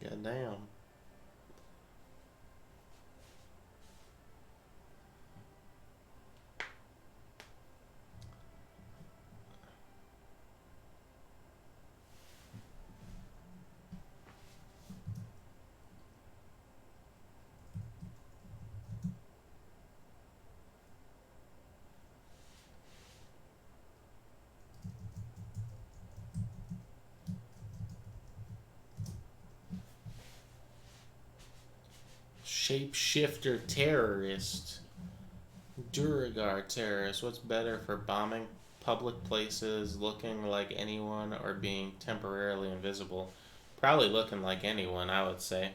Goddamn. Shapeshifter terrorist. Duragar terrorist. What's better for bombing public places, looking like anyone, or being temporarily invisible? Probably looking like anyone, I would say.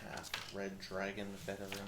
Half red dragon veteran.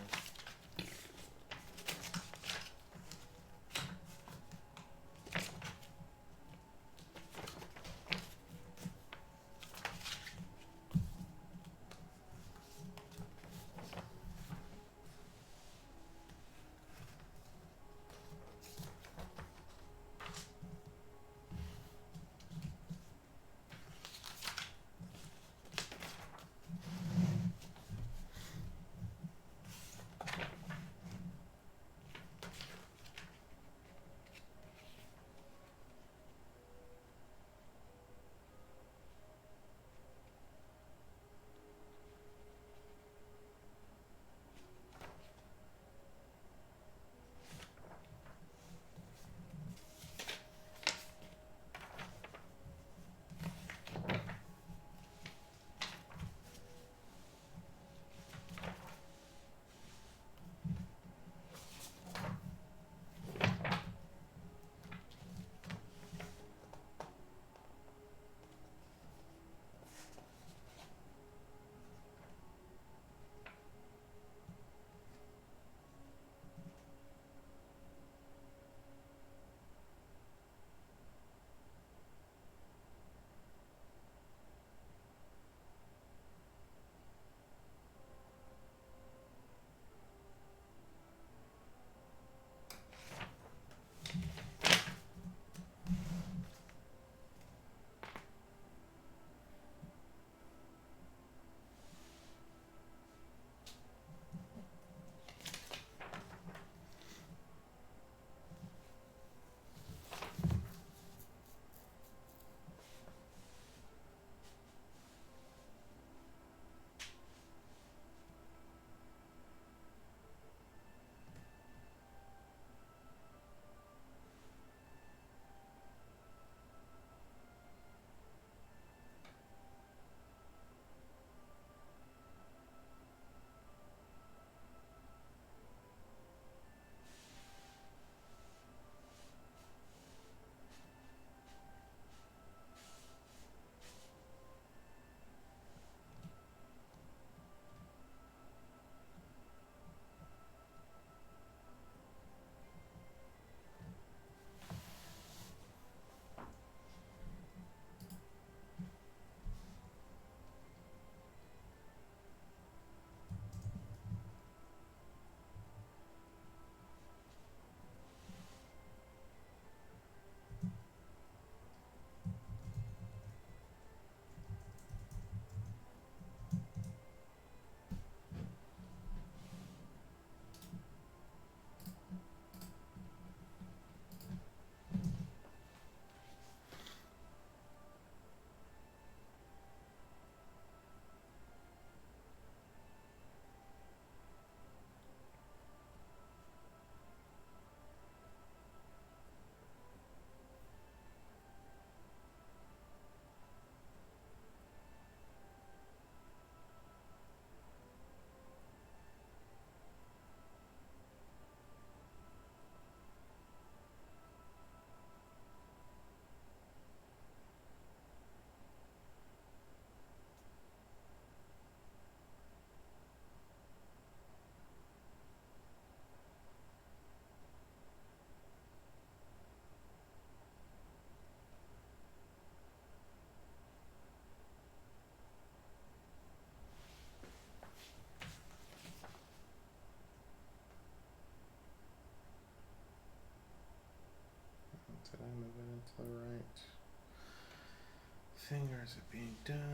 Where is it being done?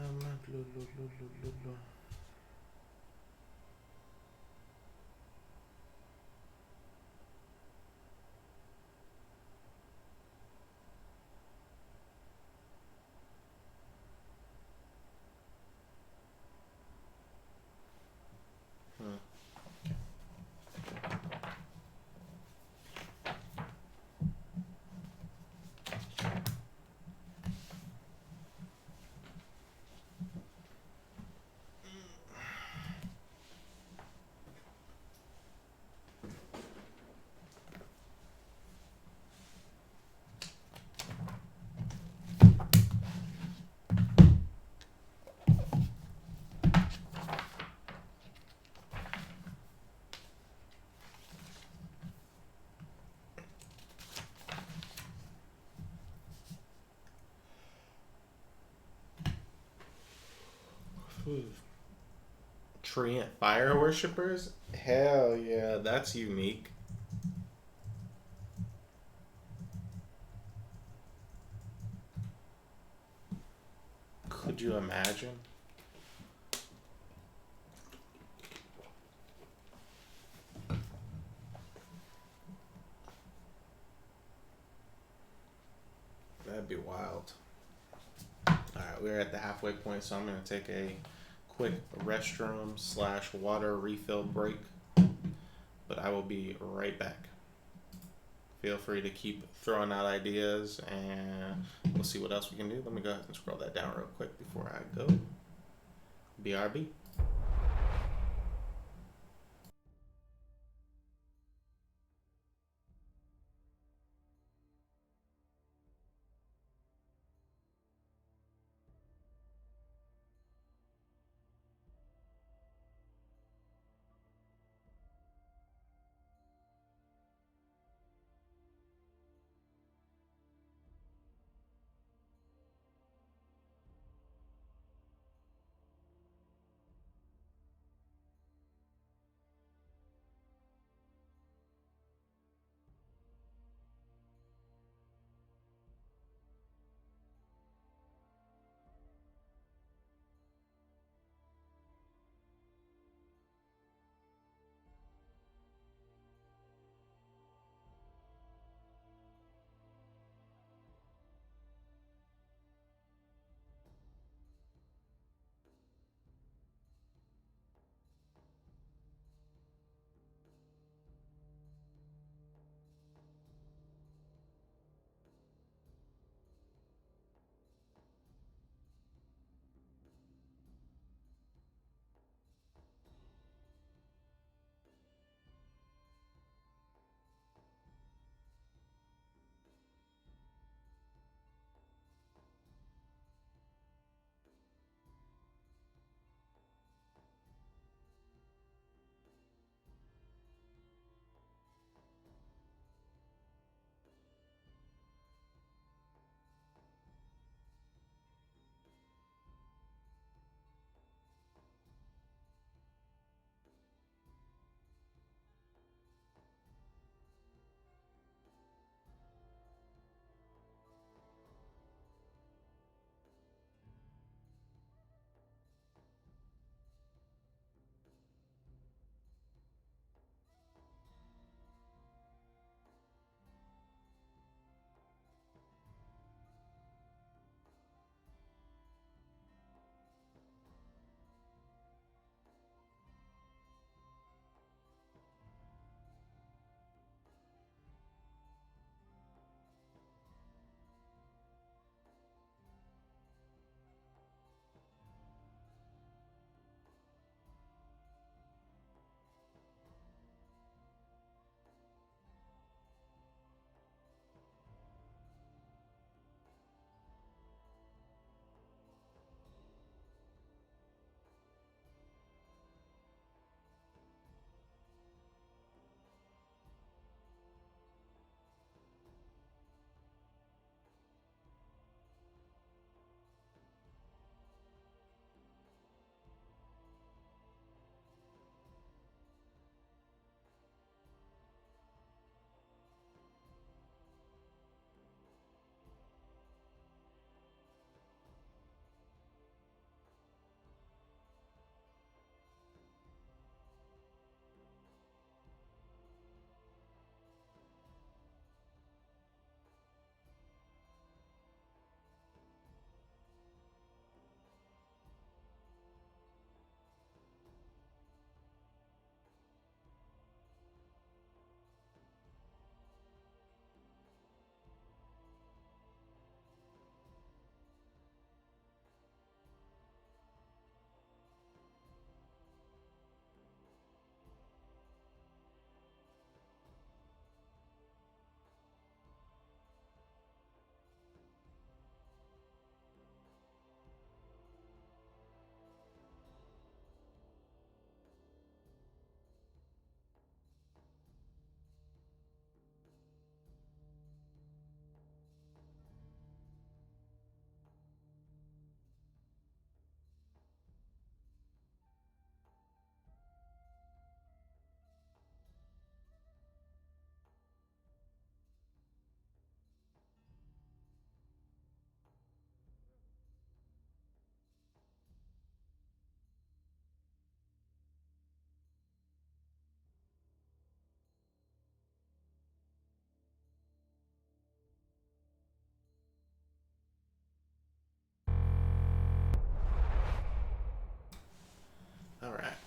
Treant fire worshippers? Hell yeah, that's unique. Could you imagine? That'd be wild. Alright, we're at the halfway point, so I'm going to take a quick restroom slash water refill break, but I will be right back. Feel free to keep throwing out ideas and we'll see what else we can do. Let me go ahead and scroll that down real quick before I go. BRB.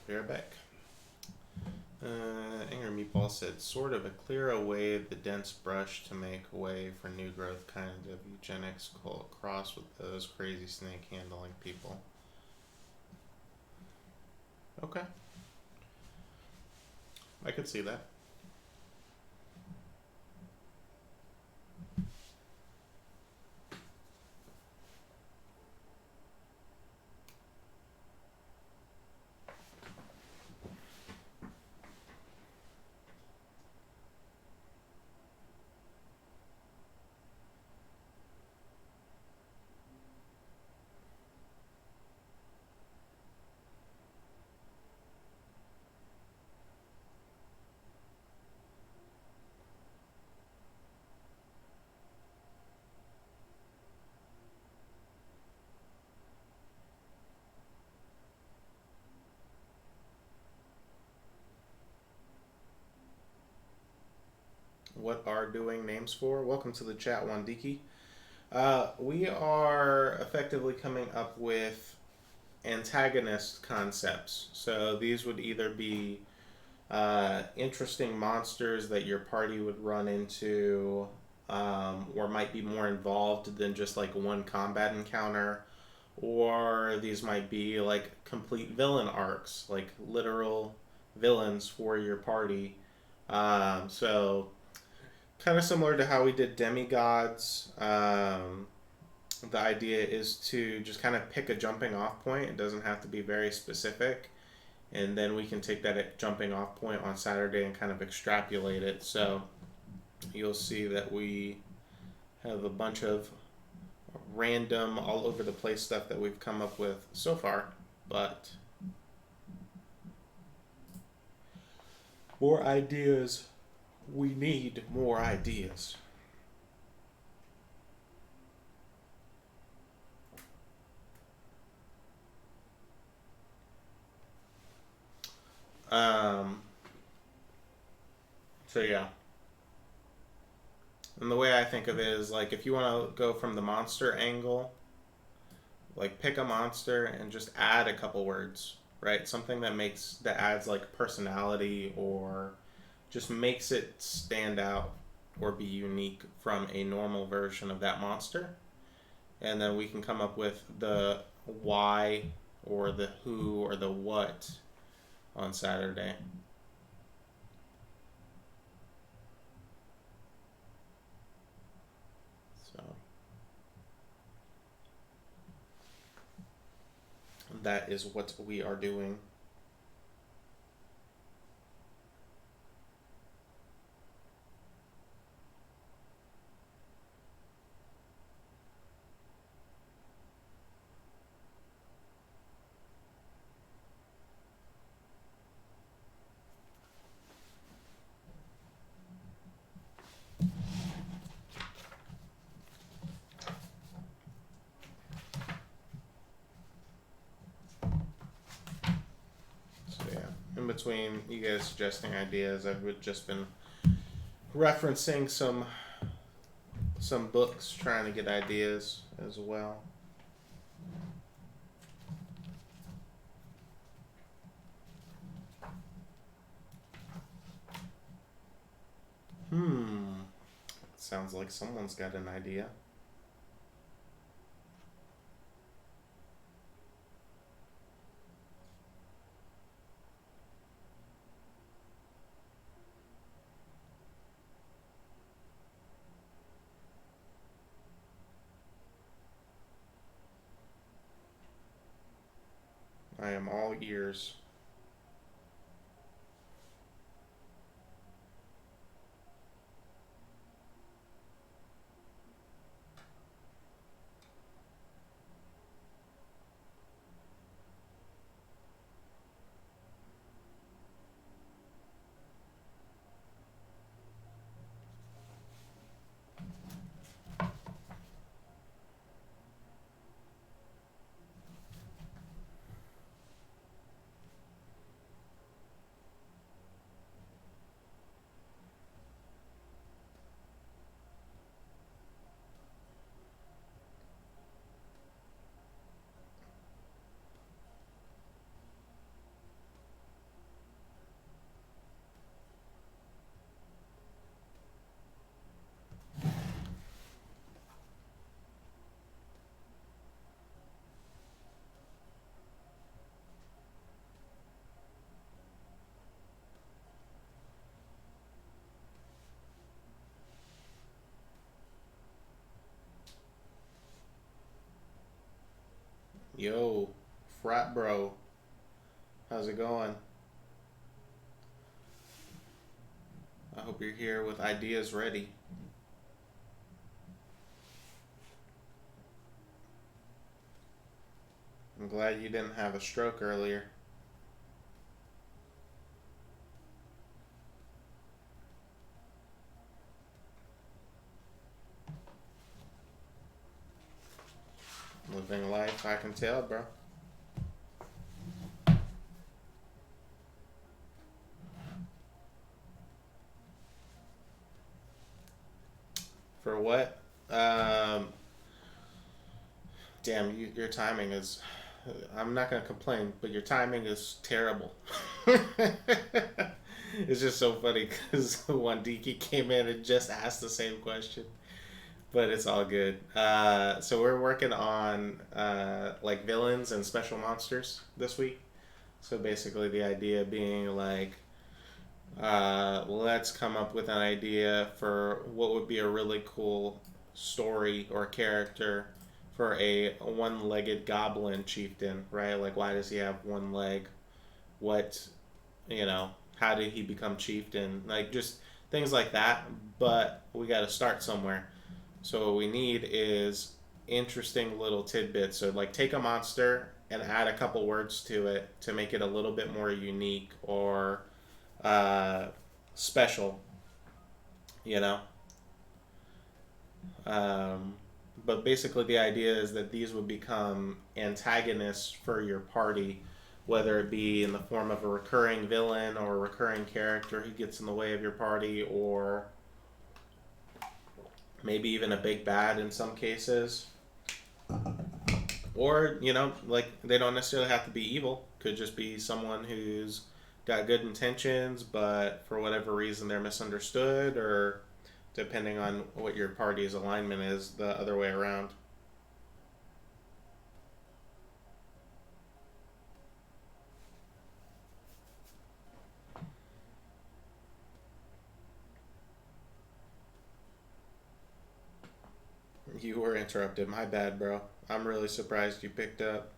Be right back. Angry Meatball said, sort of a clear away the dense brush to make way for new growth kind of eugenics cross with those crazy snake handling people. Okay. I could see that. What are doing names for? Welcome to the chat, Wandiki. We are effectively coming up with antagonist concepts. So these would either be interesting monsters that your party would run into, or might be more involved than just like one combat encounter, or these might be like complete villain arcs, like literal villains for your party. So kind of similar to how we did demigods. The idea is to just kind of pick a jumping off point. It doesn't have to be very specific. And then we can take that jumping off point on Saturday and kind of extrapolate it. So you'll see that we have a bunch of random, all over the place stuff that we've come up with so far. But more ideas. We need more ideas. So yeah. And the way I think of it is like if you want to go from the monster angle, like pick a monster and just add a couple words, right? Something that adds like personality or just makes it stand out or be unique from a normal version of that monster. And then we can come up with the why or the who or the what on Saturday. So that is what we are doing. In between you guys suggesting ideas, I've just been referencing some books, trying to get ideas as well. Sounds like someone's got an idea. I am all ears. Yo, frat bro, how's it going? I hope you're here with ideas ready. I'm glad you didn't have a stroke earlier. Living life, I can tell, bro. For what? Um, Damn, your timing is. I'm not gonna complain, but your timing is terrible. It's just so funny because Wandiki came in and just asked the same question, but it's all good. So we're working on like villains and special monsters this week. So basically, the idea being like, let's come up with an idea for what would be a really cool story or character for a one-legged goblin chieftain, right? Like, why does he have one leg? What, you know, how did he become chieftain? Like, just things like that. But we got to start somewhere. So what we need is interesting little tidbits. So like take a monster and add a couple words to it to make it a little bit more unique or uh, special, you know. Um, but basically, the idea is that these would become antagonists for your party, whether it be in the form of a recurring villain or a recurring character who gets in the way of your party, or maybe even a big bad in some cases. Or, you know, like they don't necessarily have to be evil. Could just be someone who's got good intentions, but for whatever reason they're misunderstood, or depending on what your party's alignment is, the other way around. You were interrupted. My bad, bro. I'm really surprised you picked up.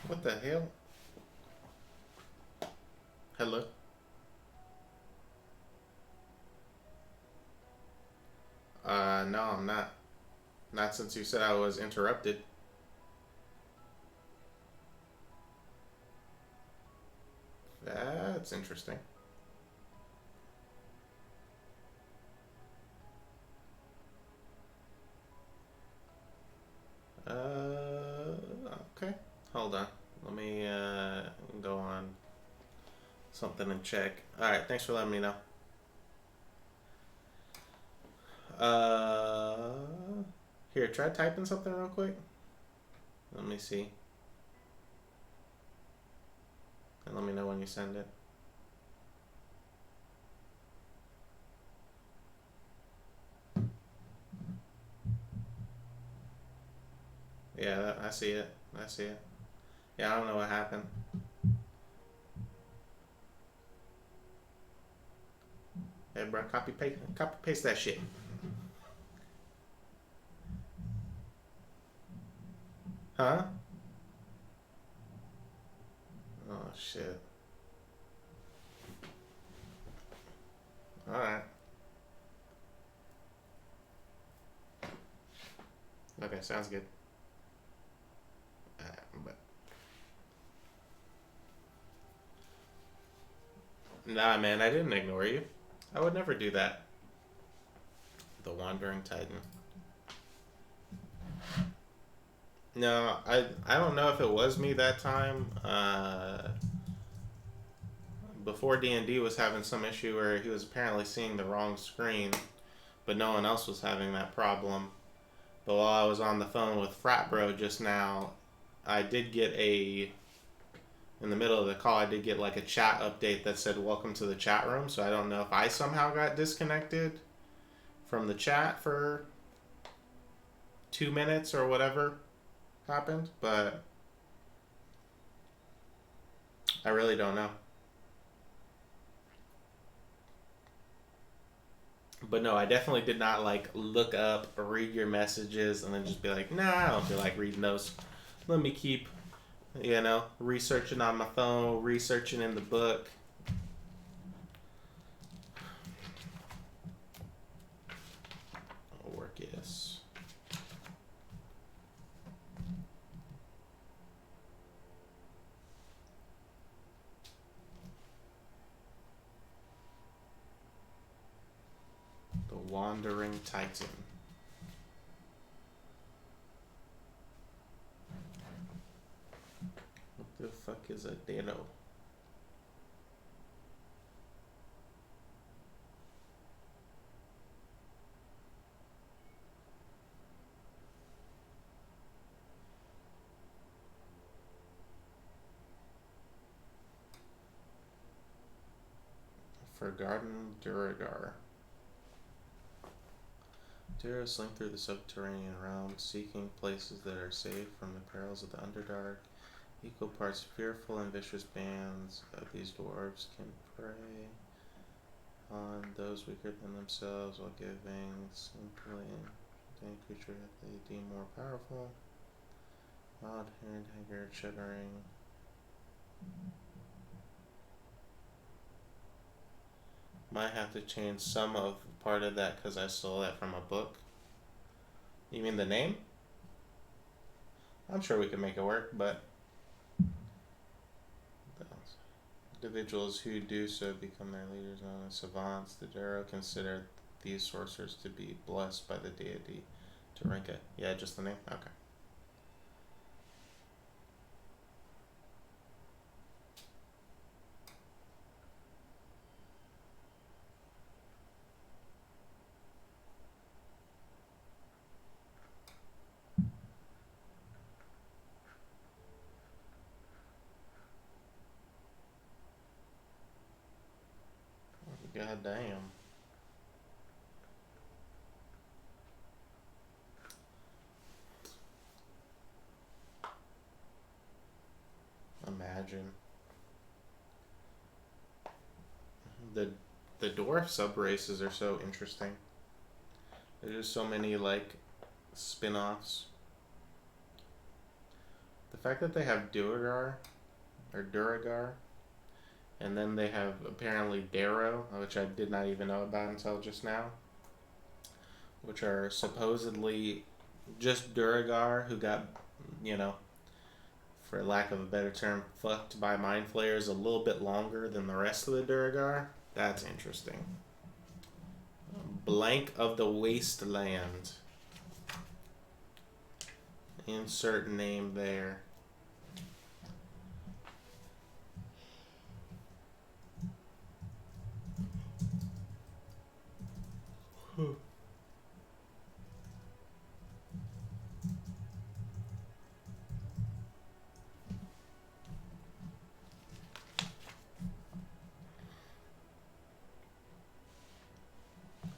What the hell? Not since you said I was interrupted. That's interesting. Okay. Hold on. Let me go on something and check. Alright, thanks for letting me know. Here, try typing something real quick. Let me see. And let me know when you send it. Yeah, I see it. I see it. Yeah, I don't know what happened. Hey, bro, copy paste that shit. Huh? Oh shit. All right. Okay, sounds good. But nah, man, I didn't ignore you. I would never do that. The Wandering Titan. No, I don't know if it was me that time. Before D&D was having some issue where he was apparently seeing the wrong screen, but no one else was having that problem. But while I was on the phone with Frat Bro just now, I did get in the middle of the call, I did get like a chat update that said welcome to the chat room. So I don't know if I somehow got disconnected from the chat for 2 minutes or whatever happened, but I really don't know. But no, I definitely did not like look up or read your messages and then just be like, nah, I don't feel like reading those. Let me keep, researching on my phone, researching in the book. Orcus. The Wandering Titan. What the fuck is a Dano? Forgotten Duragar. Dura slink through the subterranean realm, seeking places that are safe from the perils of the Underdark. Equal parts fearful and vicious bands of these dwarves can prey on those weaker than themselves while giving simply any creature that they deem more powerful. Wild-haired, haggard, shuddering. Might have to change some of part of that because I stole that from a book. You mean the name? I'm sure we can make it work, but individuals who do so become their leaders, known as savants. The Darrow consider these sorcerers to be blessed by the deity Tarinka. Yeah, just the name? Okay. God damn. Imagine. The dwarf sub races are so interesting. There's just so many like spin-offs. The fact that they have Duergar or Duragar, and then they have apparently Darrow, which I did not even know about until just now, which are supposedly just Duragar who got, you know, for lack of a better term, fucked by Mind Flayers a little bit longer than the rest of the Duragar. That's interesting. Blank of the Wasteland. Insert name there.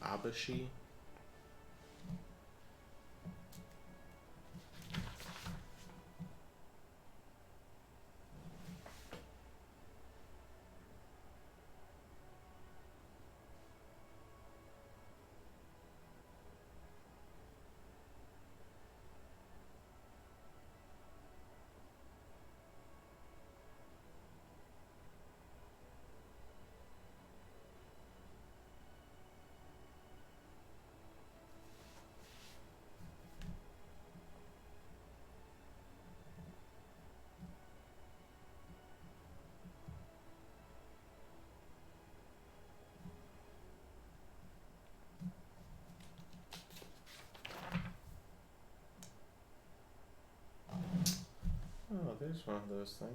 Abashi. Oh, there's one of those things.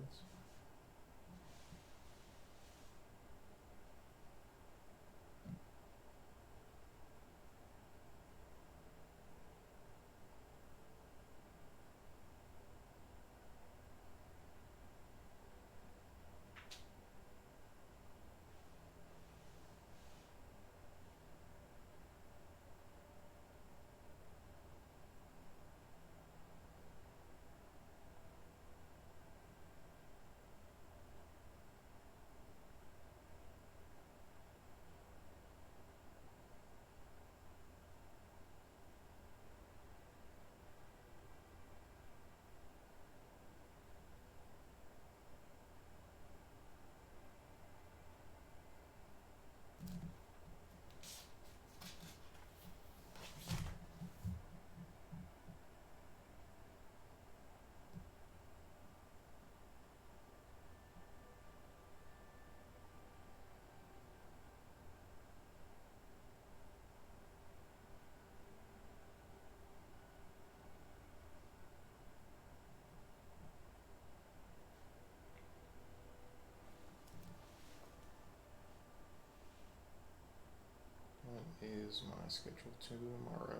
What is my schedule tomorrow?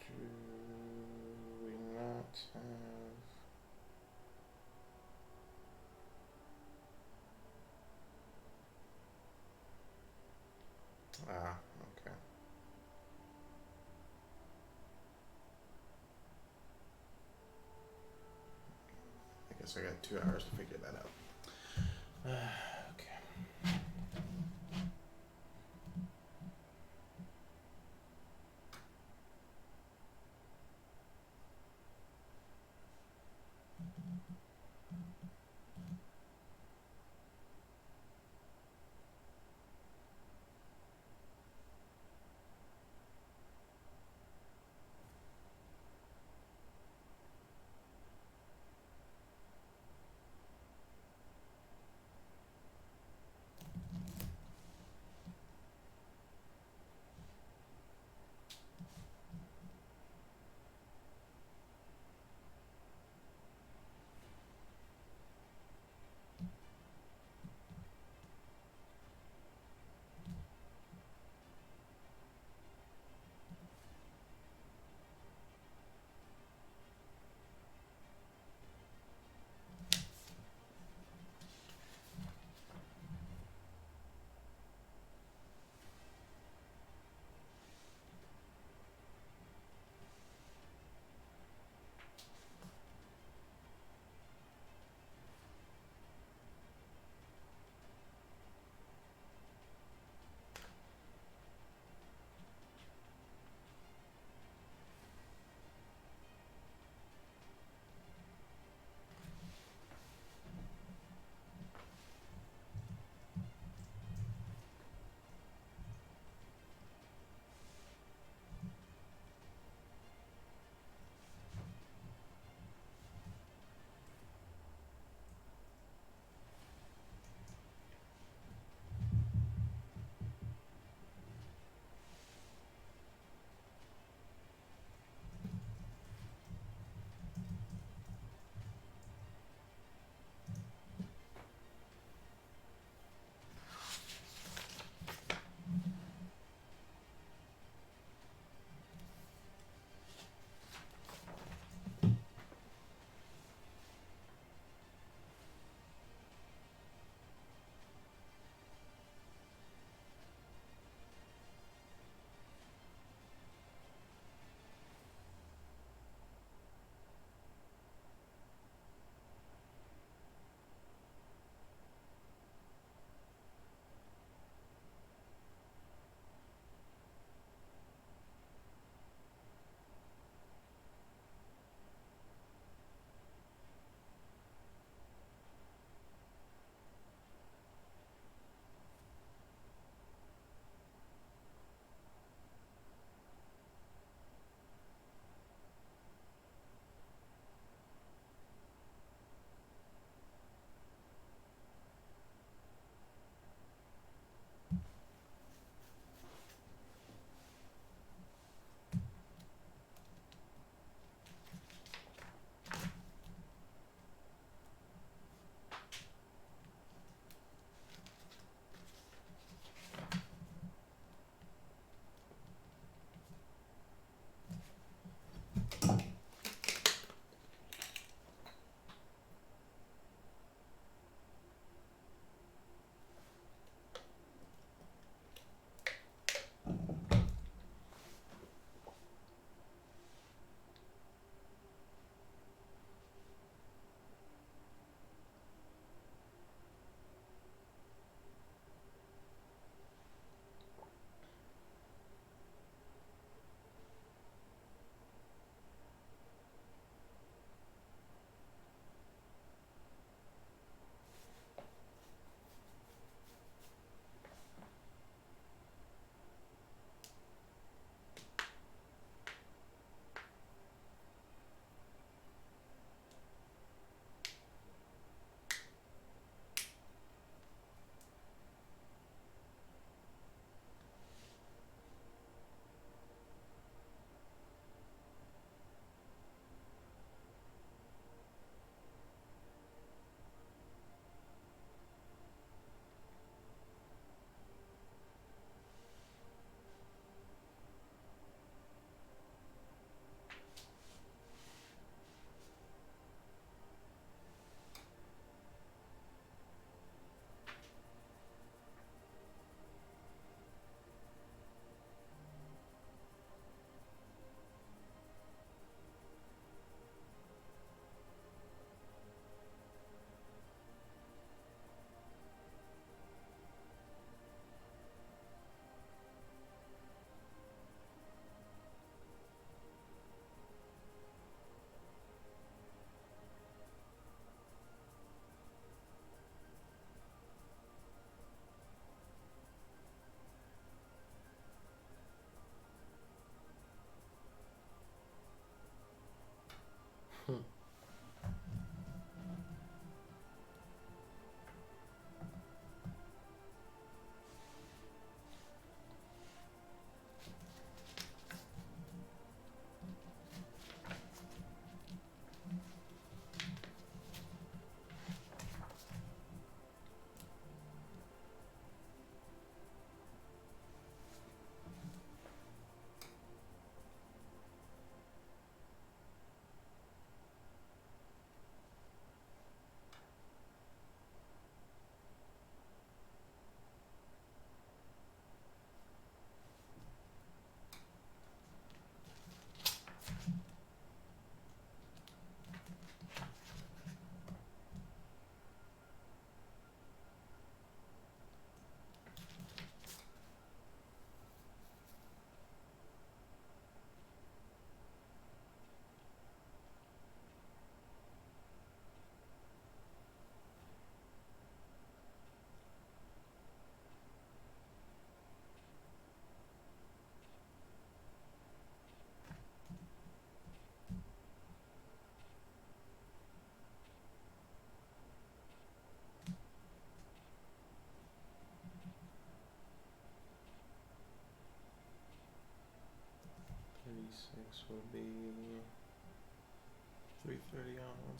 Do we not have... Ah, okay. I guess I got 2 hours to figure that out. Okay.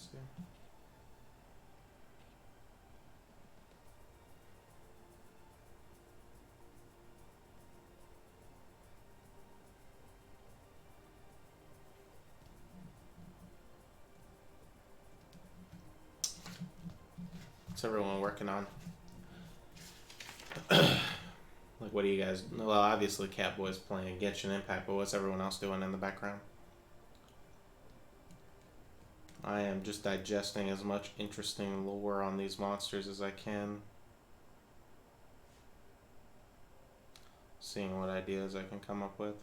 Let's see. What's everyone working on? Like, what do you guys? Well, obviously, Catboy's playing Genshin Impact, but what's everyone else doing in the background? I am just digesting as much interesting lore on these monsters as I can. Seeing what ideas I can come up with.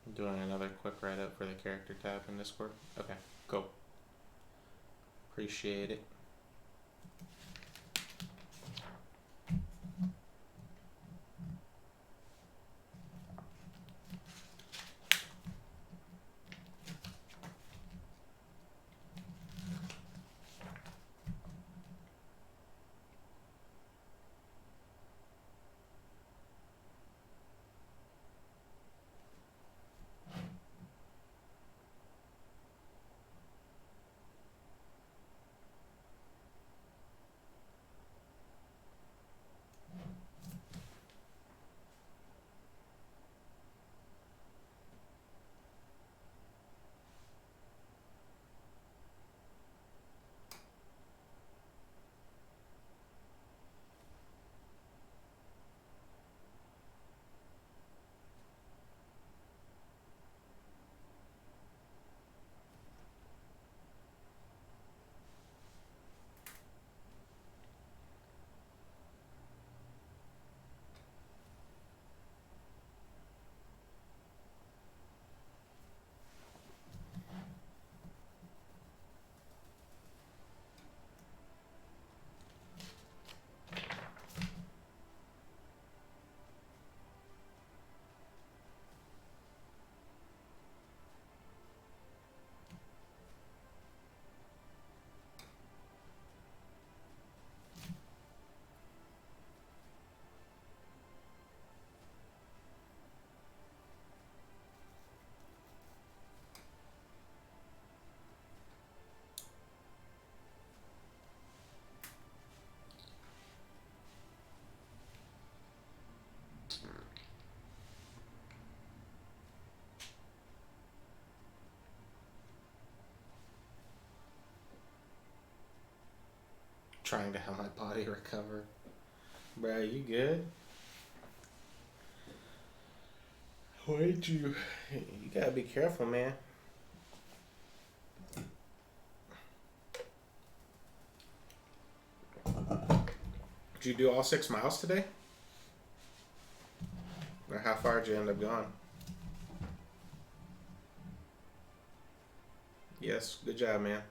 I'm doing another quick write-up for the character tab in Discord. Okay, cool. Appreciate it. Trying to help my body recover. Bro, you good? Why'd you? You gotta be careful, man. Did you do all 6 miles today? Or how far did you end up going? Yes, good job, man.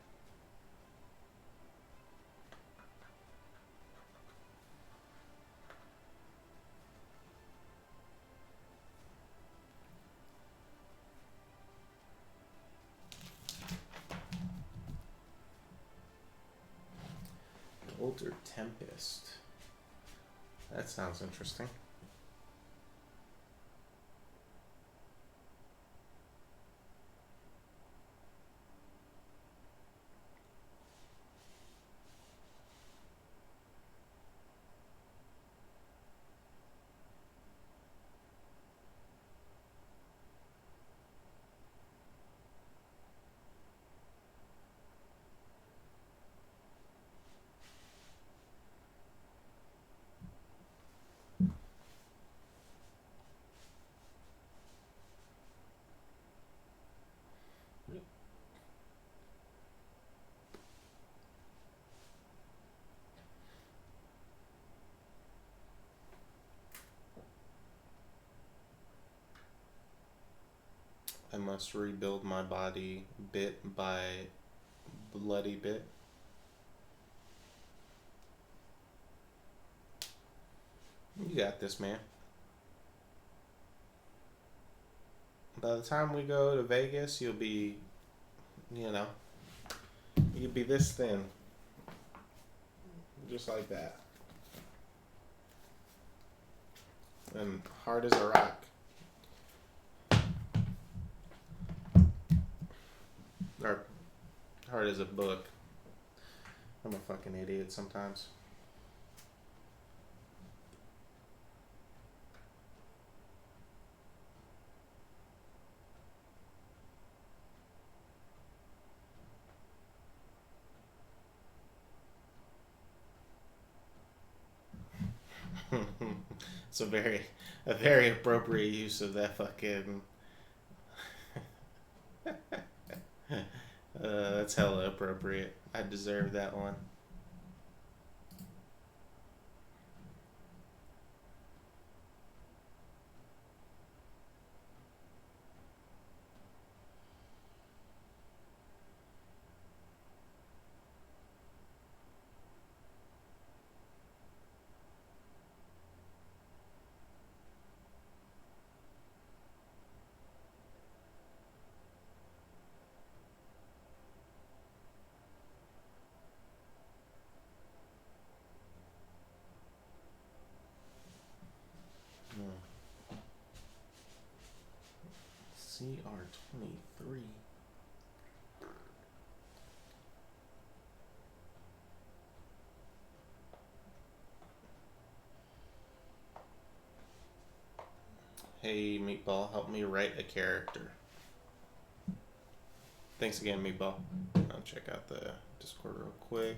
Older Tempest. That sounds interesting. I must rebuild my body bit by bloody bit. You got this, man. By the time we go to Vegas, you'll be, you know, you'll be this thin, just like that, and hard as a rock, or hard as a book. I'm a fucking idiot sometimes. It's a very appropriate use of that fucking. That's hella appropriate. I deserve that one. CR23. Hey, Meatball, help me write a character. Thanks again, Meatball. I'll check out the Discord real quick.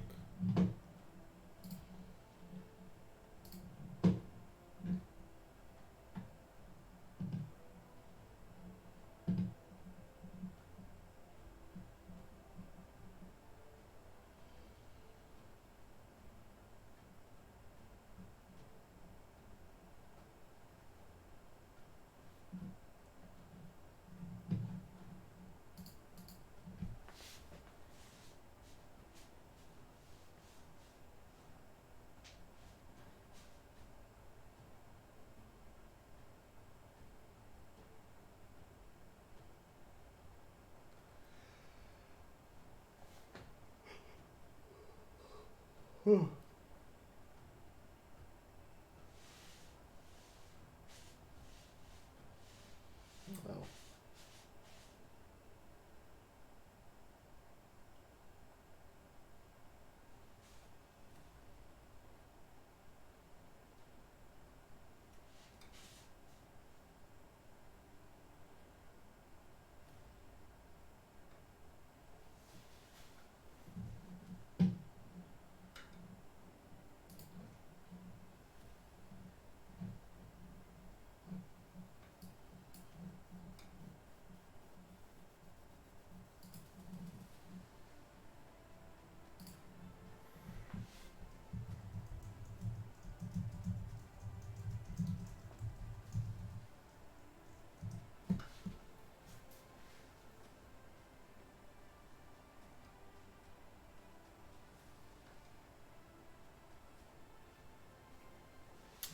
Oh.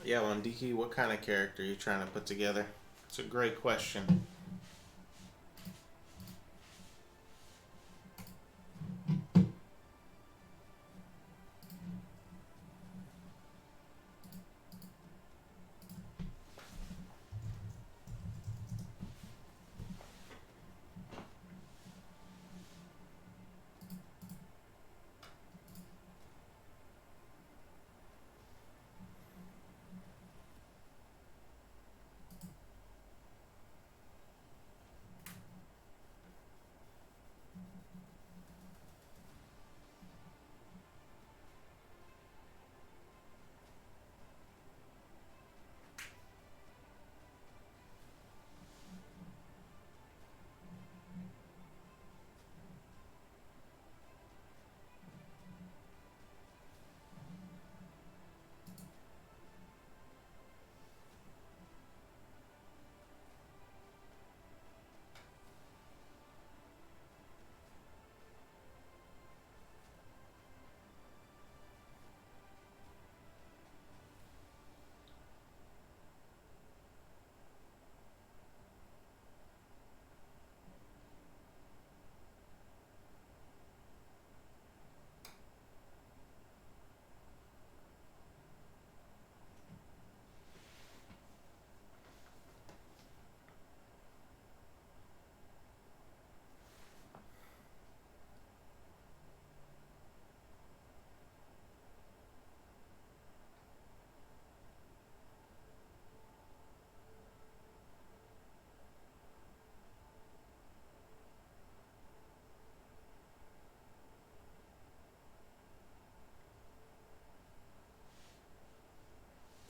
Yeah, Wandiki, what kind of character are you trying to put together? It's a great question.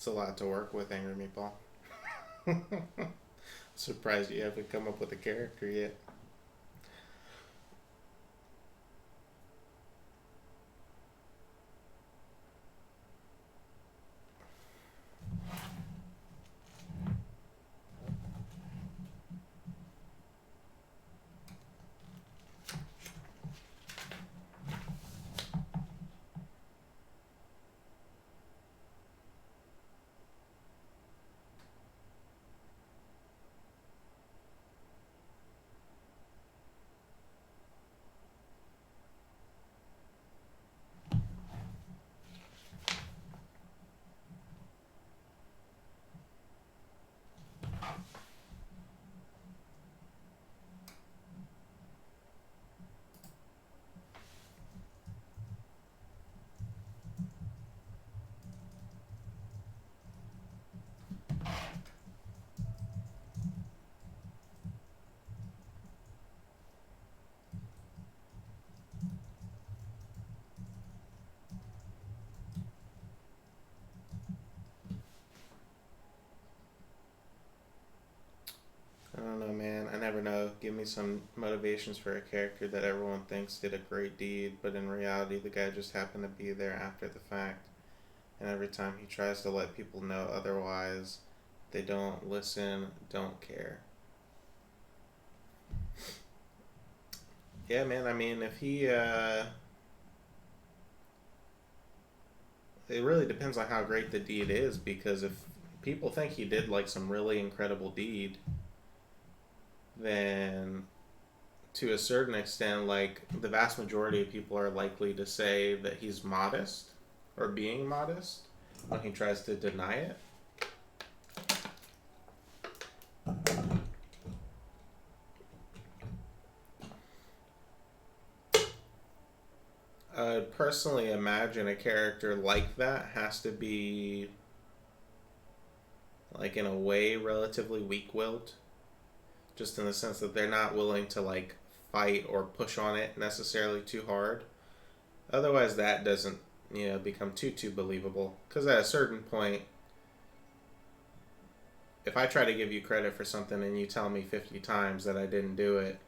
a lot to work with, Angry Meatball. Surprised you haven't come up with a character yet. I don't know, man. I never know. Give me some motivations for a character that everyone thinks did a great deed, but in reality, the guy just happened to be there after the fact. And every time he tries to let people know otherwise, they don't listen, don't care. Yeah, man. I mean, if he, it really depends on how great the deed is, because if people think he did like some really incredible deed, then to a certain extent, like the vast majority of people are likely to say that he's modest or being modest when he tries to deny it. I personally imagine a character like that has to be, like, in a way, relatively weak-willed, just in the sense that they're not willing to like fight or push on it necessarily too hard. Otherwise, that doesn't become too believable. Because at a certain point, if I try to give you credit for something and you tell me 50 times that I didn't do it,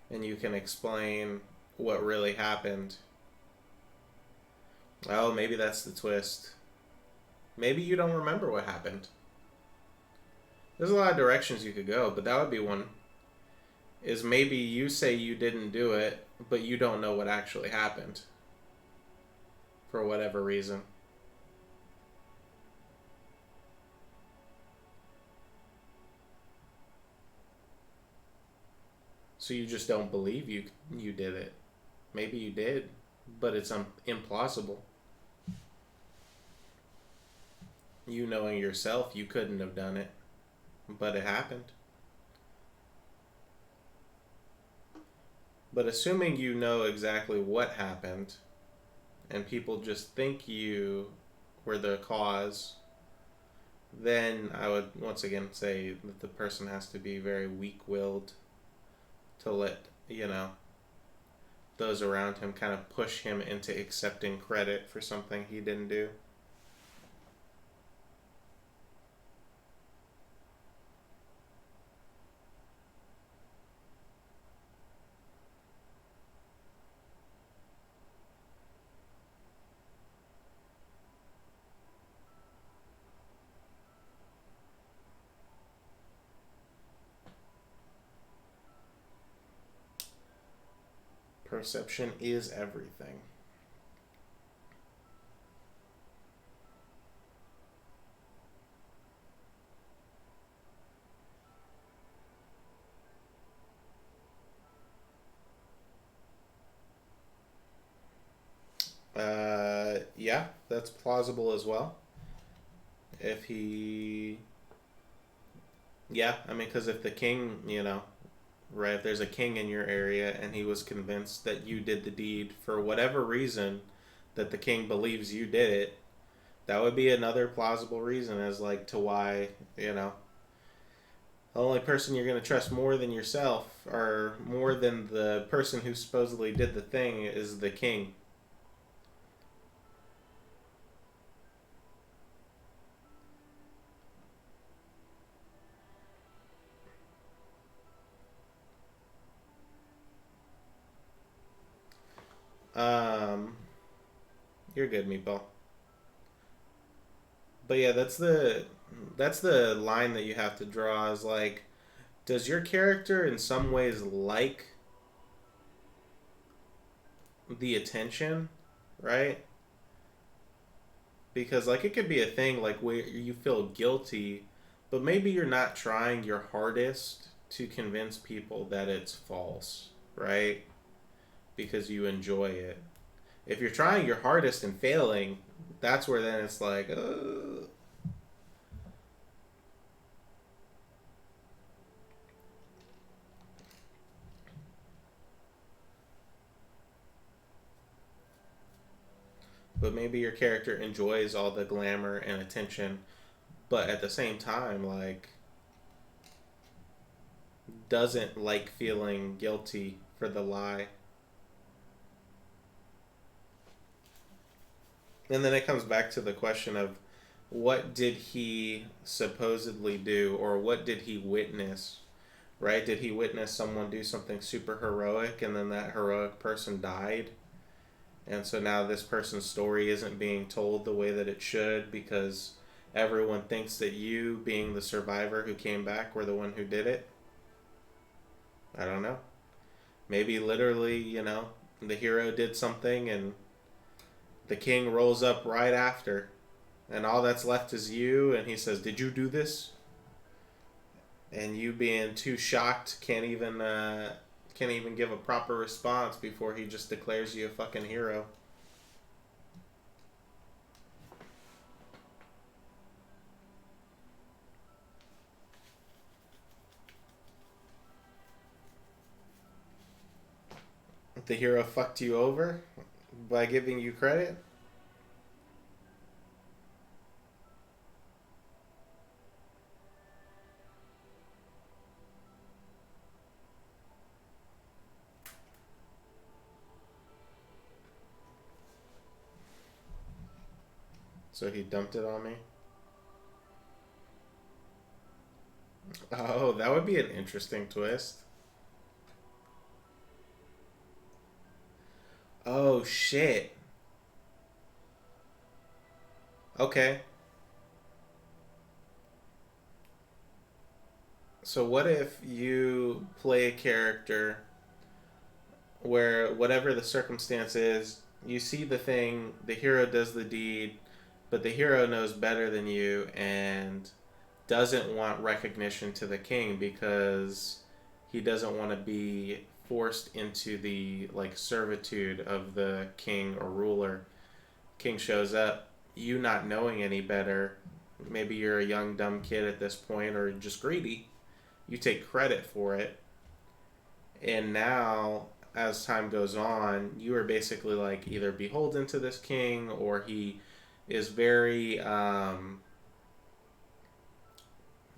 and you can explain what really happened, well, maybe that's the twist. Maybe you don't remember what happened. There's a lot of directions you could go, but that would be one. Is maybe you say you didn't do it, but you don't know what actually happened. For whatever reason. So you just don't believe you did it. Maybe you did, but it's implausible. You knowing yourself you couldn't have done it, but it happened. But assuming you know exactly what happened, and people just think you were the cause, then I would once again say that the person has to be very weak-willed to let, those around him kind of push him into accepting credit for something he didn't do. Perception is everything. Yeah, that's plausible as well. If he, yeah, I mean, because if the king, right, if there's a king in your area and he was convinced that you did the deed for whatever reason, that the king believes you did it, that would be another plausible reason as like to why, the only person you're going to trust more than yourself or more than the person who supposedly did the thing is the king. Um, you're good, Meatball. But yeah, that's the line that you have to draw. Is like, does your character in some ways like the attention, right? Because like it could be a thing like where you feel guilty, but maybe you're not trying your hardest to convince people that it's false, right? Because you enjoy it. If you're trying your hardest and failing, that's where then it's like, but maybe your character enjoys all the glamour and attention, but at the same time, like, doesn't like feeling guilty for the lie. And then it comes back to the question of what did he supposedly do or what did he witness, right? Did he witness someone do something super heroic and then that heroic person died? And so now this person's story isn't being told the way that it should because everyone thinks that you, being the survivor who came back, were the one who did it. I don't know. Maybe literally, the hero did something and the king rolls up right after, and all that's left is you, and he says, "Did you do this?" And you, being too shocked, can't even give a proper response before he just declares you a fucking hero. The hero fucked you over by giving you credit. So he dumped it on me. Oh, that would be an interesting twist. Oh shit. Okay. So what if you play a character where whatever the circumstance is, you see the thing, the hero does the deed, but the hero knows better than you and doesn't want recognition to the king because he doesn't want to be forced into the like servitude of the king or ruler. King shows up, you not knowing any better, maybe you're a young dumb kid at this point or just greedy, you take credit for it, and now as time goes on you are basically like either beholden to this king or he is very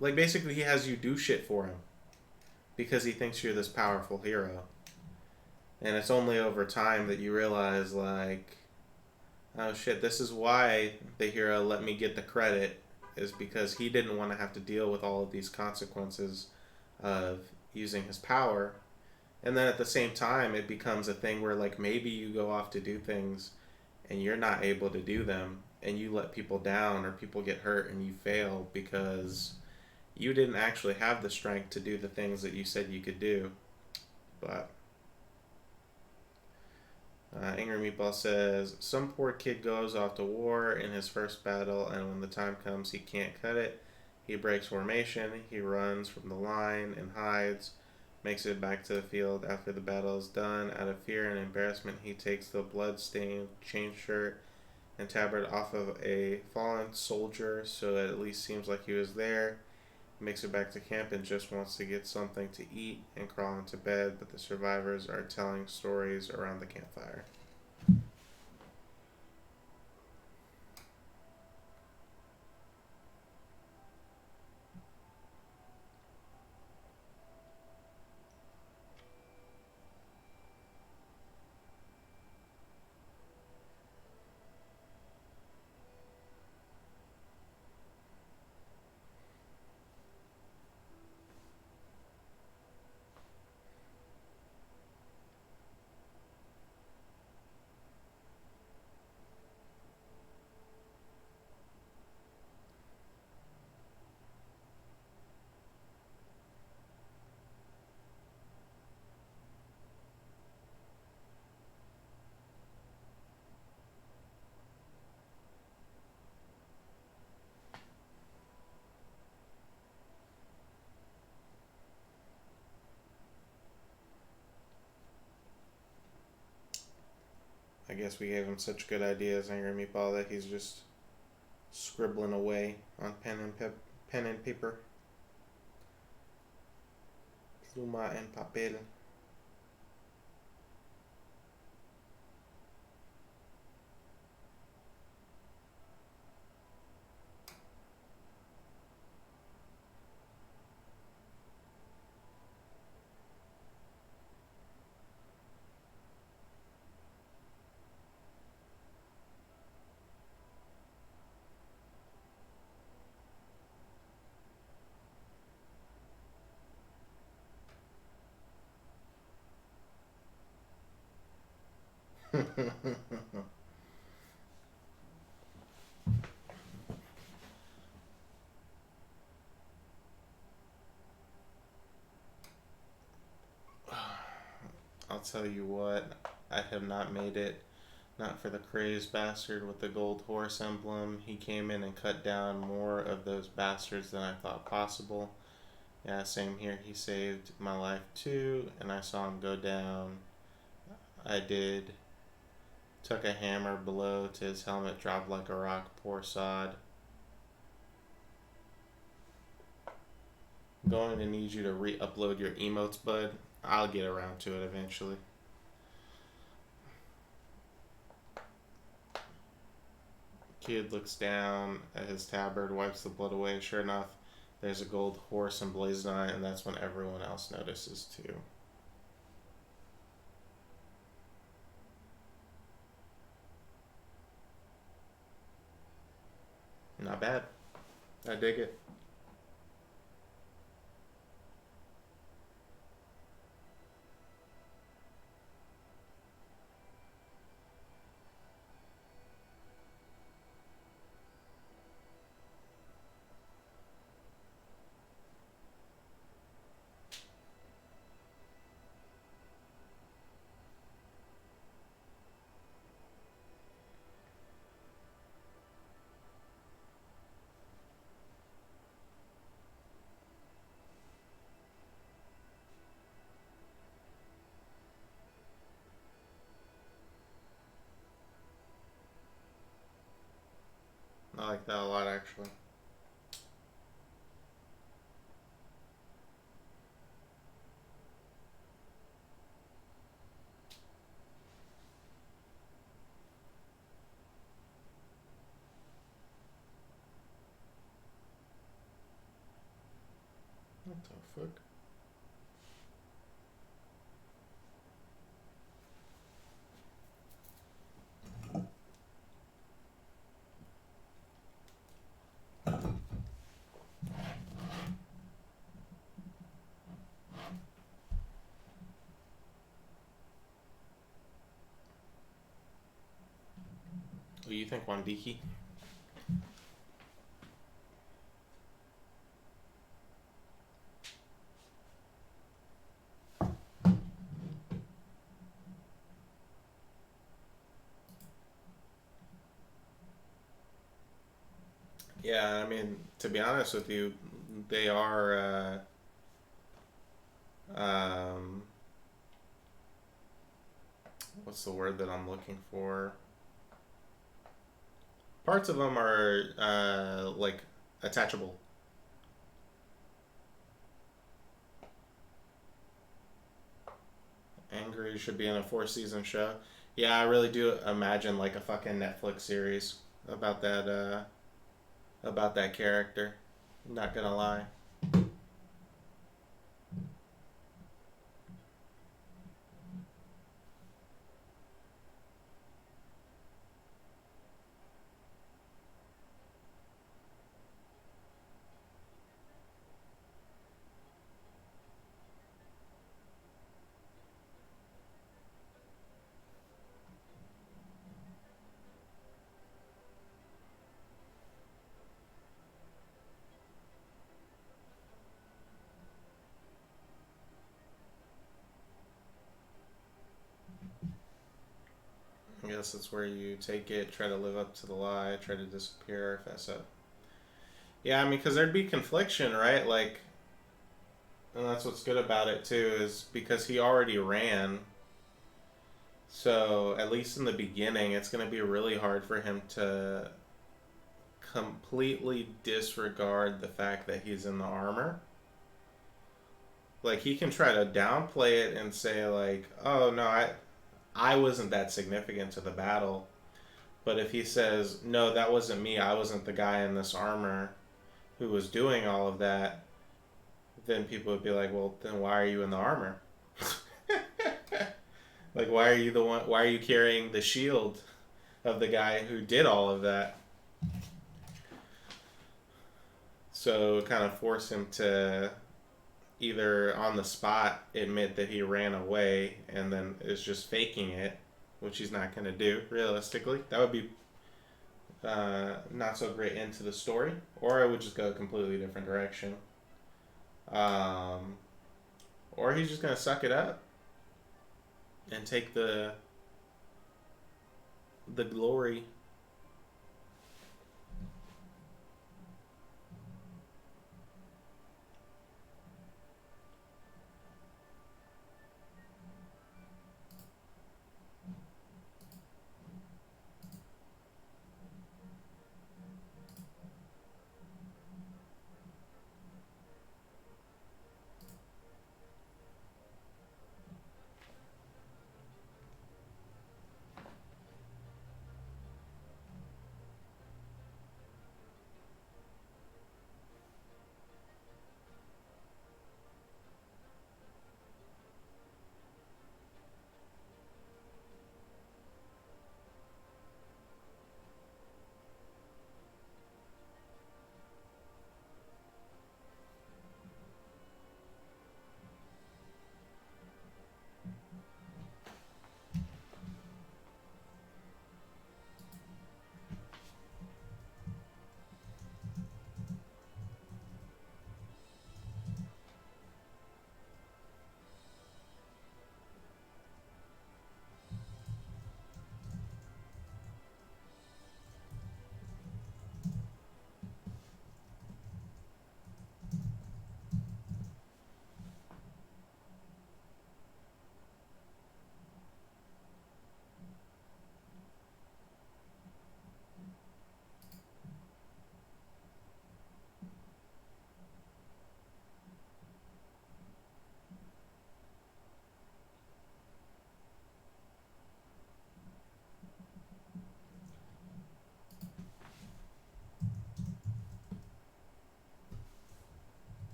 like basically he has you do shit for him because he thinks you're this powerful hero. And it's only over time that you realize like, oh shit, this is why the hero let me get the credit, is because he didn't want to have to deal with all of these consequences of using his power. And then at the same time it becomes a thing where like maybe you go off to do things and you're not able to do them and you let people down or people get hurt and you fail because you didn't actually have the strength to do the things that you said you could do. But Angry Meatball says some poor kid goes off to war in his first battle, and when the time comes, he can't cut it. He breaks formation. He runs from the line and hides. Makes it back to the field after the battle is done. Out of fear and embarrassment, he takes the blood-stained chain shirt and tabard off of a fallen soldier, so it at least seems like he was there. Makes it back to camp and just wants to get something to eat and crawl into bed, but the survivors are telling stories around the campfire. I guess we gave him such good ideas, Angry Meatball, that he's just scribbling away on pen and paper. Pluma en papel. I'll tell you what, I have not made it. Not for the crazed bastard with the gold horse emblem. He came in and cut down more of those bastards than I thought possible. Yeah, same here. He saved my life too, and I saw him go down. I did. Took a hammer blow to his helmet, dropped like a rock. Poor sod. I'm going to need you to re-upload your emotes, bud. I'll get around to it eventually. Kid looks down at his tabard, wipes the blood away. Sure enough, there's a gold horse emblazoned on it, and that's when everyone else notices too. Not bad. I dig it. I like that a lot, actually. What the fuck? What do you think, Wandiki? Yeah, I mean, to be honest with you, they are. What's the word that I'm looking for? Parts of them are like attachable. Angry should be in a 4 season show. Yeah, I really do imagine like a fucking Netflix series about that character. I'm not gonna lie. I guess it's where you take it, try to live up to the lie, try to disappear, fess up. Yeah, I mean, because there'd be confliction, right? Like, and that's what's good about it too, is because he already ran. So, at least in the beginning, it's going to be really hard for him to completely disregard the fact that he's in the armor. Like, he can try to downplay it and say, like, oh, no, I wasn't that significant to the battle. But if he says, no, that wasn't me, I wasn't the guy in this armor who was doing all of that, then people would be like, well, then why are you in the armor? Like, why are you the one? Why are you carrying the shield of the guy who did all of that? So it kind of forced him to either on the spot admit that he ran away and then is just faking it, which he's not going to do realistically. That would be not so great into the story, or I would just go a completely different direction. Um, or he's just going to suck it up and take the glory.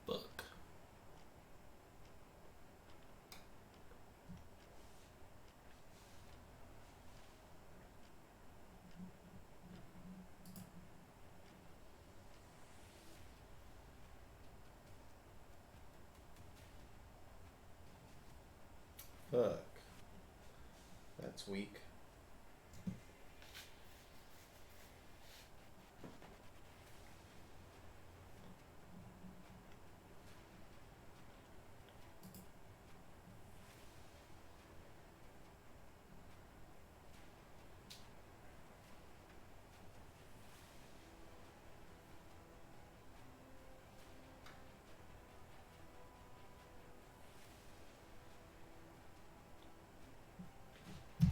Fuck. Fuck. That's weak.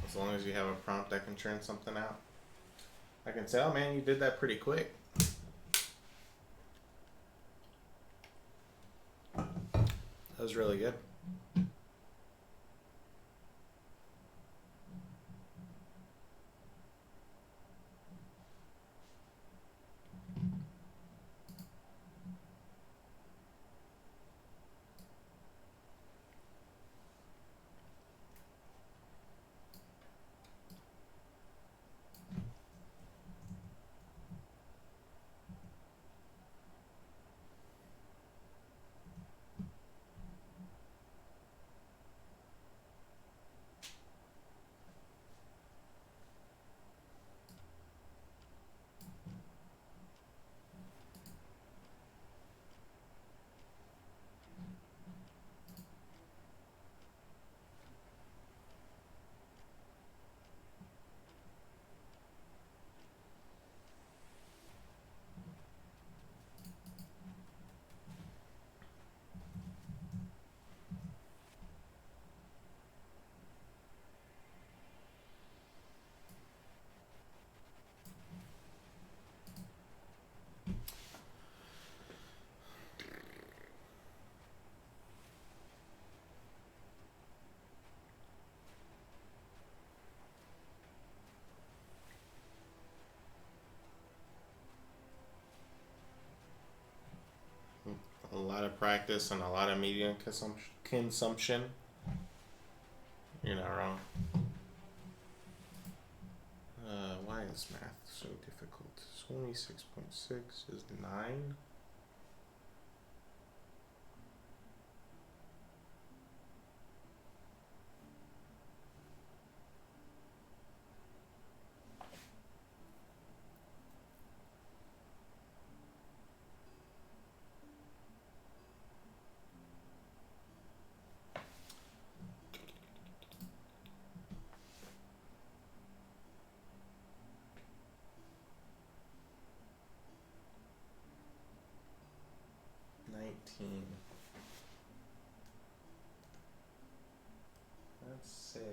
As long as you have a prompt that can churn something out. I can tell, man, you did that pretty quick. That was really good. a lot of practice and a lot of media consumption. You're not wrong. Why is math so difficult? 26.6 is 9. That's 6.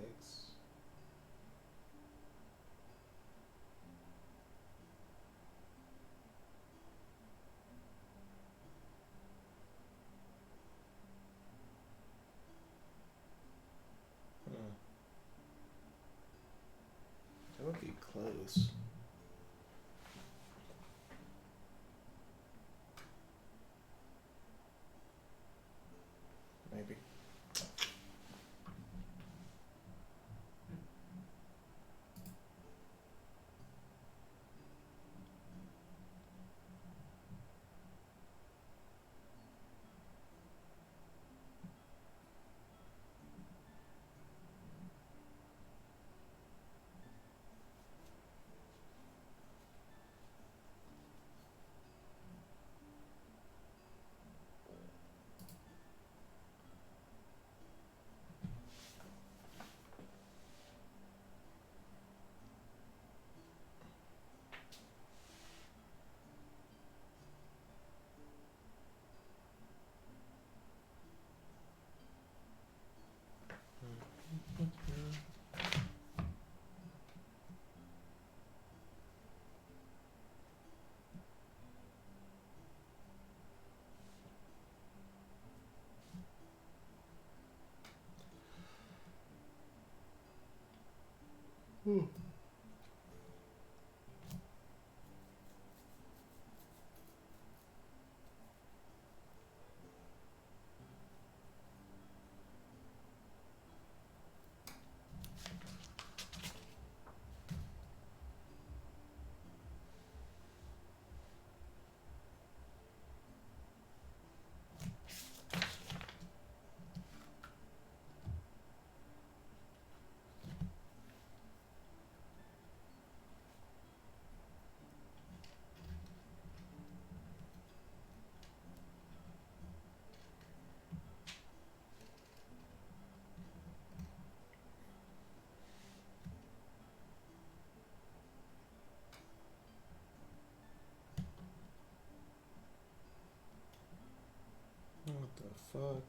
That would be close. Maybe. What the fuck?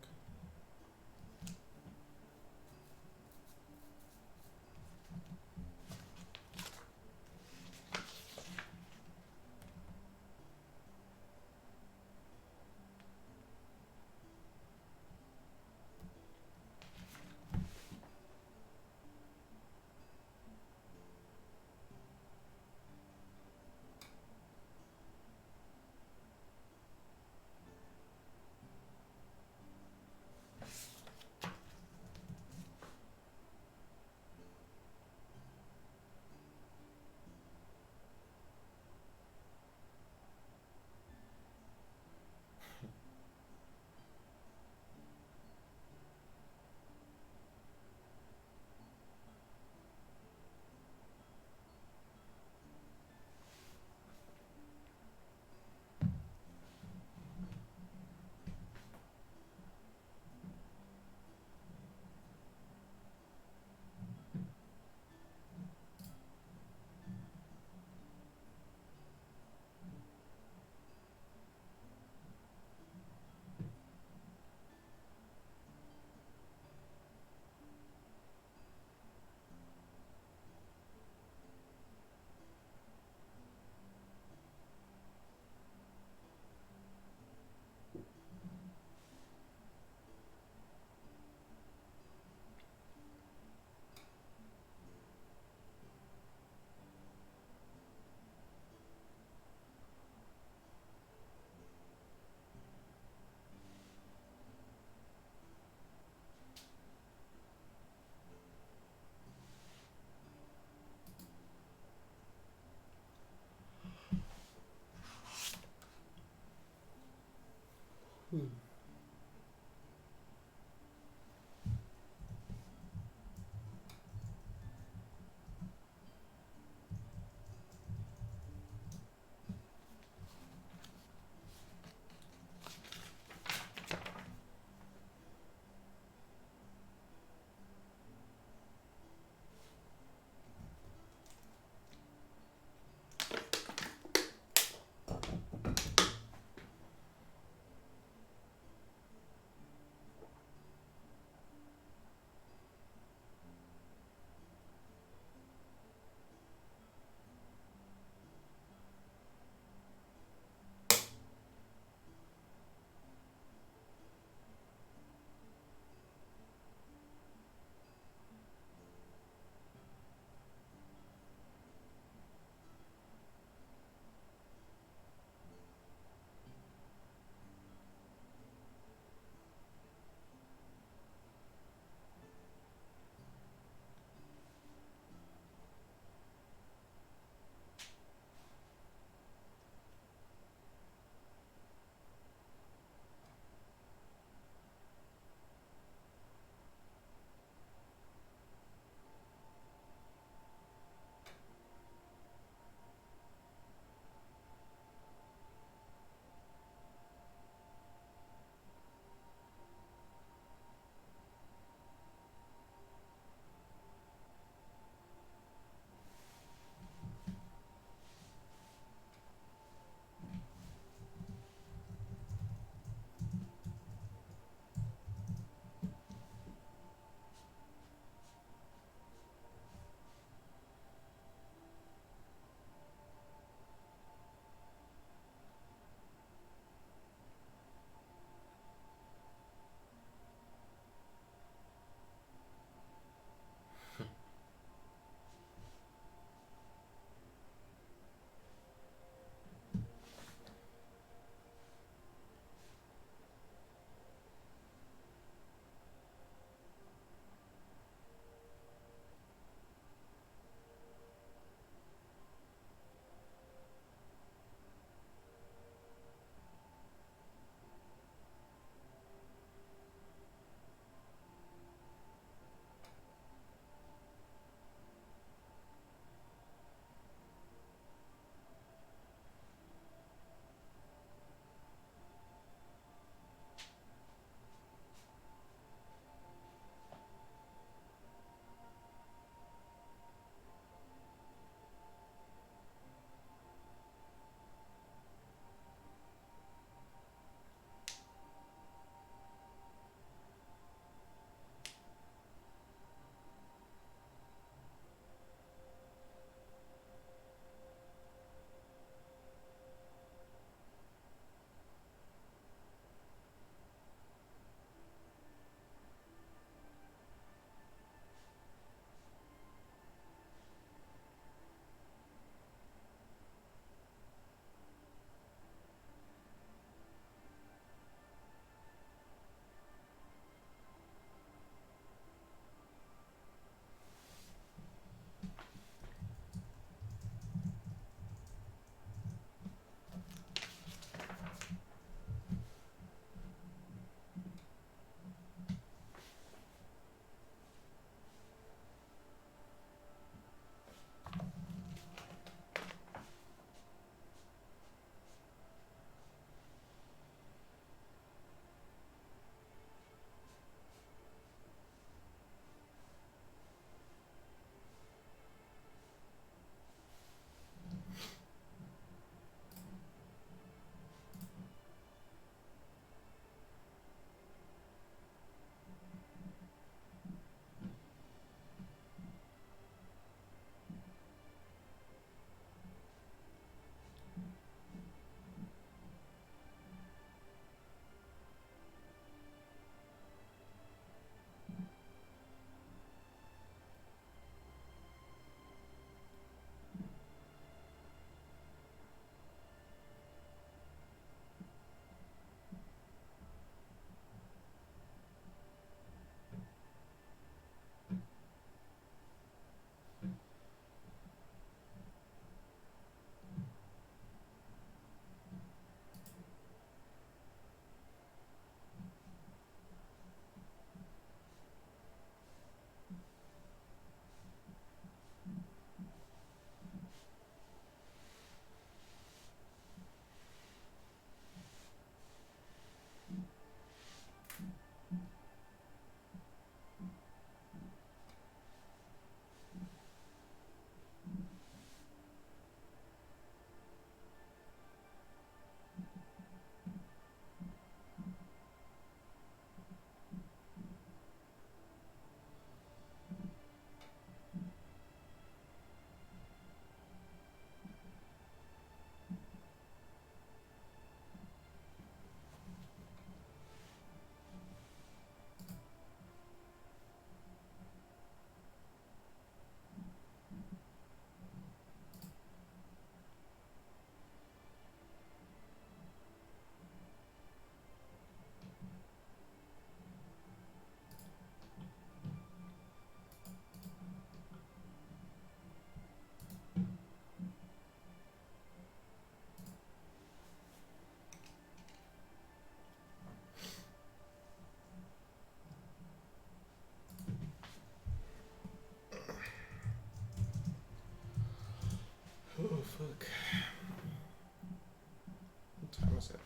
is it?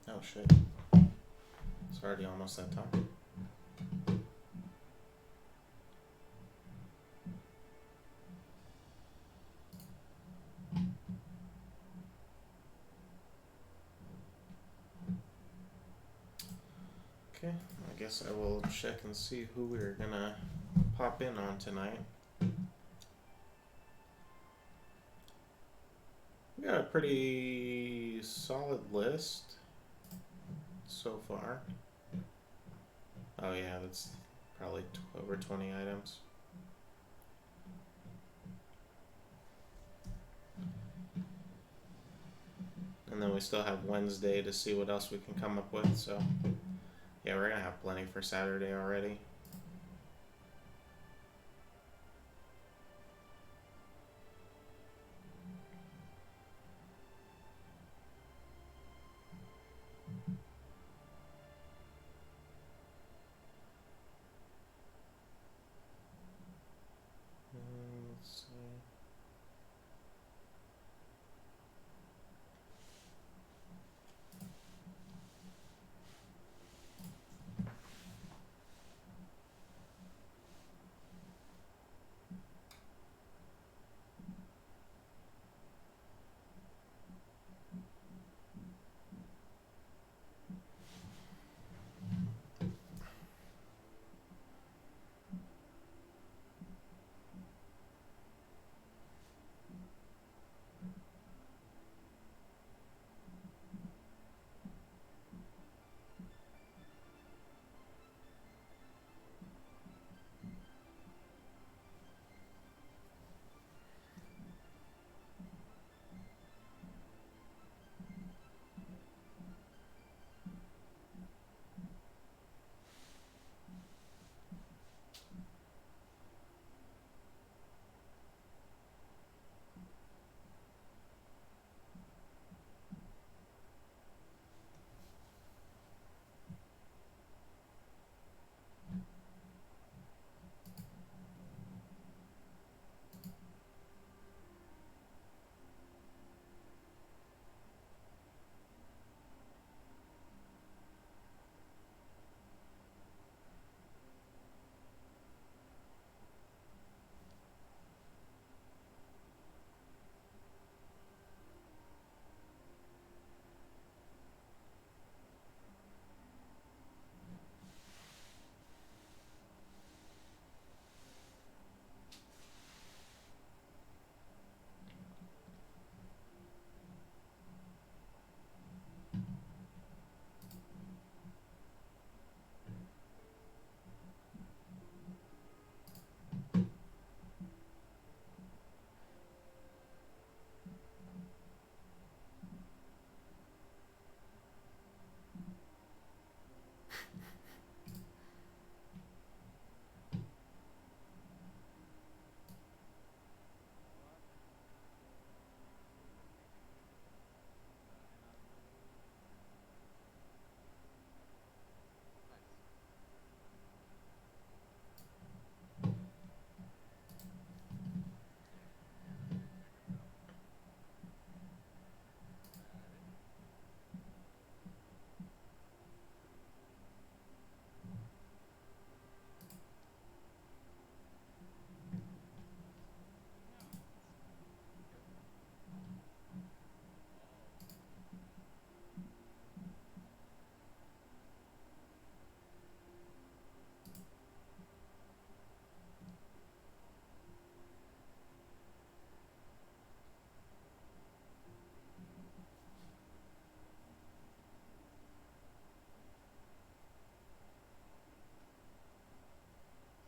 Oh shit. It's already almost that time. Okay, I guess I will check and see who we're gonna pop in on tonight. We got a pretty solid list so far. Oh yeah, that's probably over 20 items. And then we still have Wednesday to see what else we can come up with, so yeah, we're gonna have plenty for Saturday already. Let's see.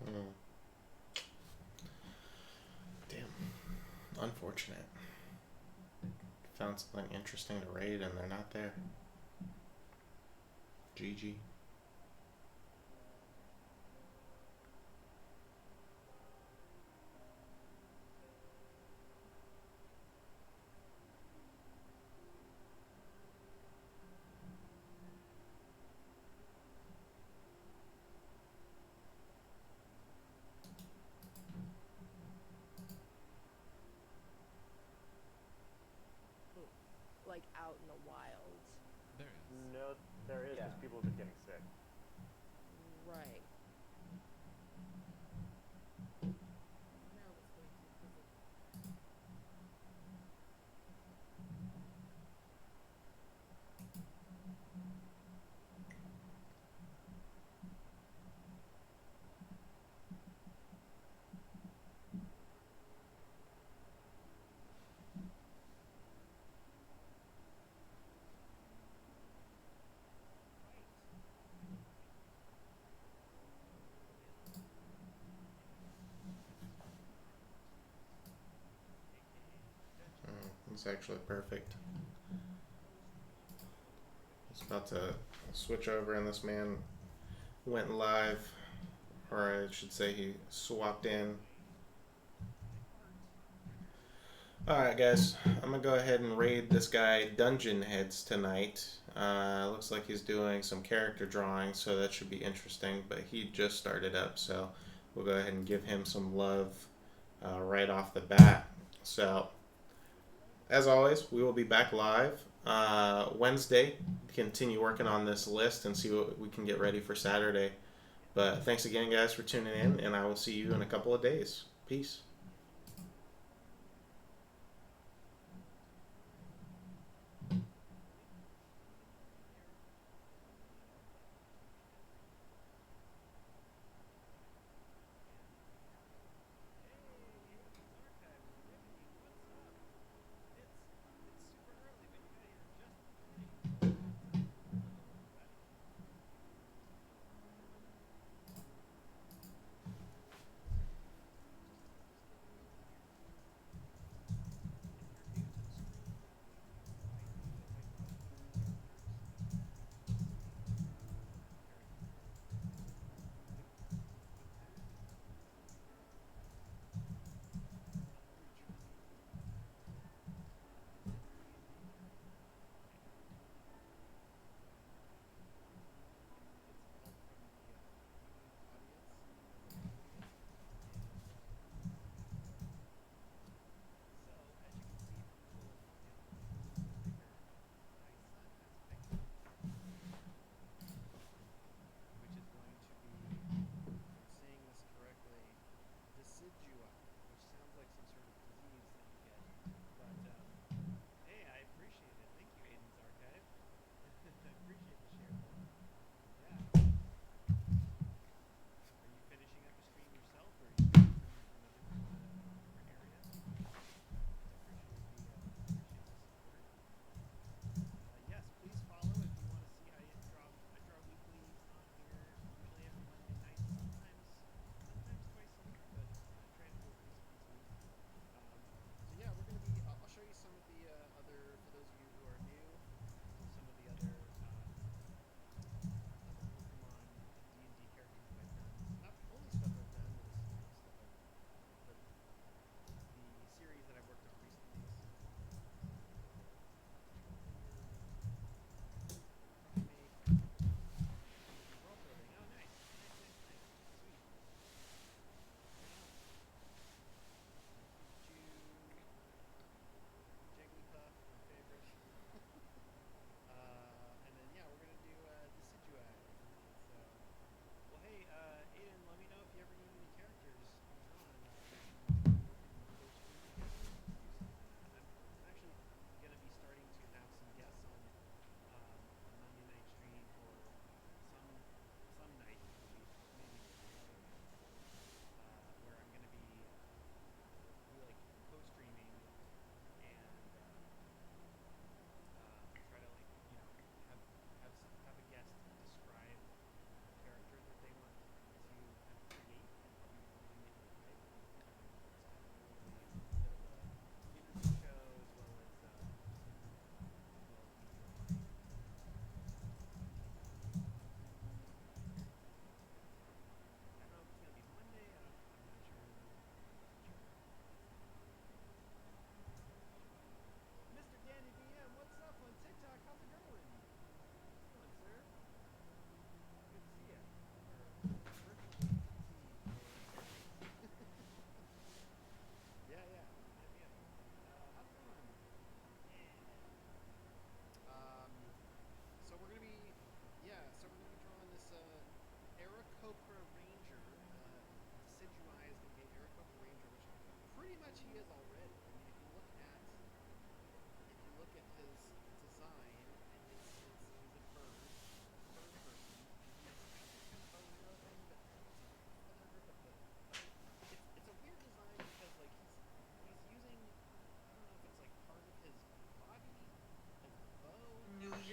Hmm. Damn. Unfortunate. Found something interesting to raid and they're not there. GG.
like out in the wild.
There is.
No, there is because
Yeah.
people have been getting sick.
Right.
Mel is going to visit
It's actually perfect. It's about to switch over, and this man went live, or I should say, he swapped in. Alright, guys, I'm gonna go ahead and raid this guy Dungeon Heads tonight. Looks like he's doing some character drawing, so that should be interesting, but he just started up, so we'll go ahead and give him some love right off the bat. So, as always, we will be back live Wednesday to continue working on this list and see what we can get ready for Saturday. But thanks again, guys, for tuning in, and I will see you in a couple of days. Peace.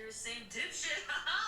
you're the same dipshit.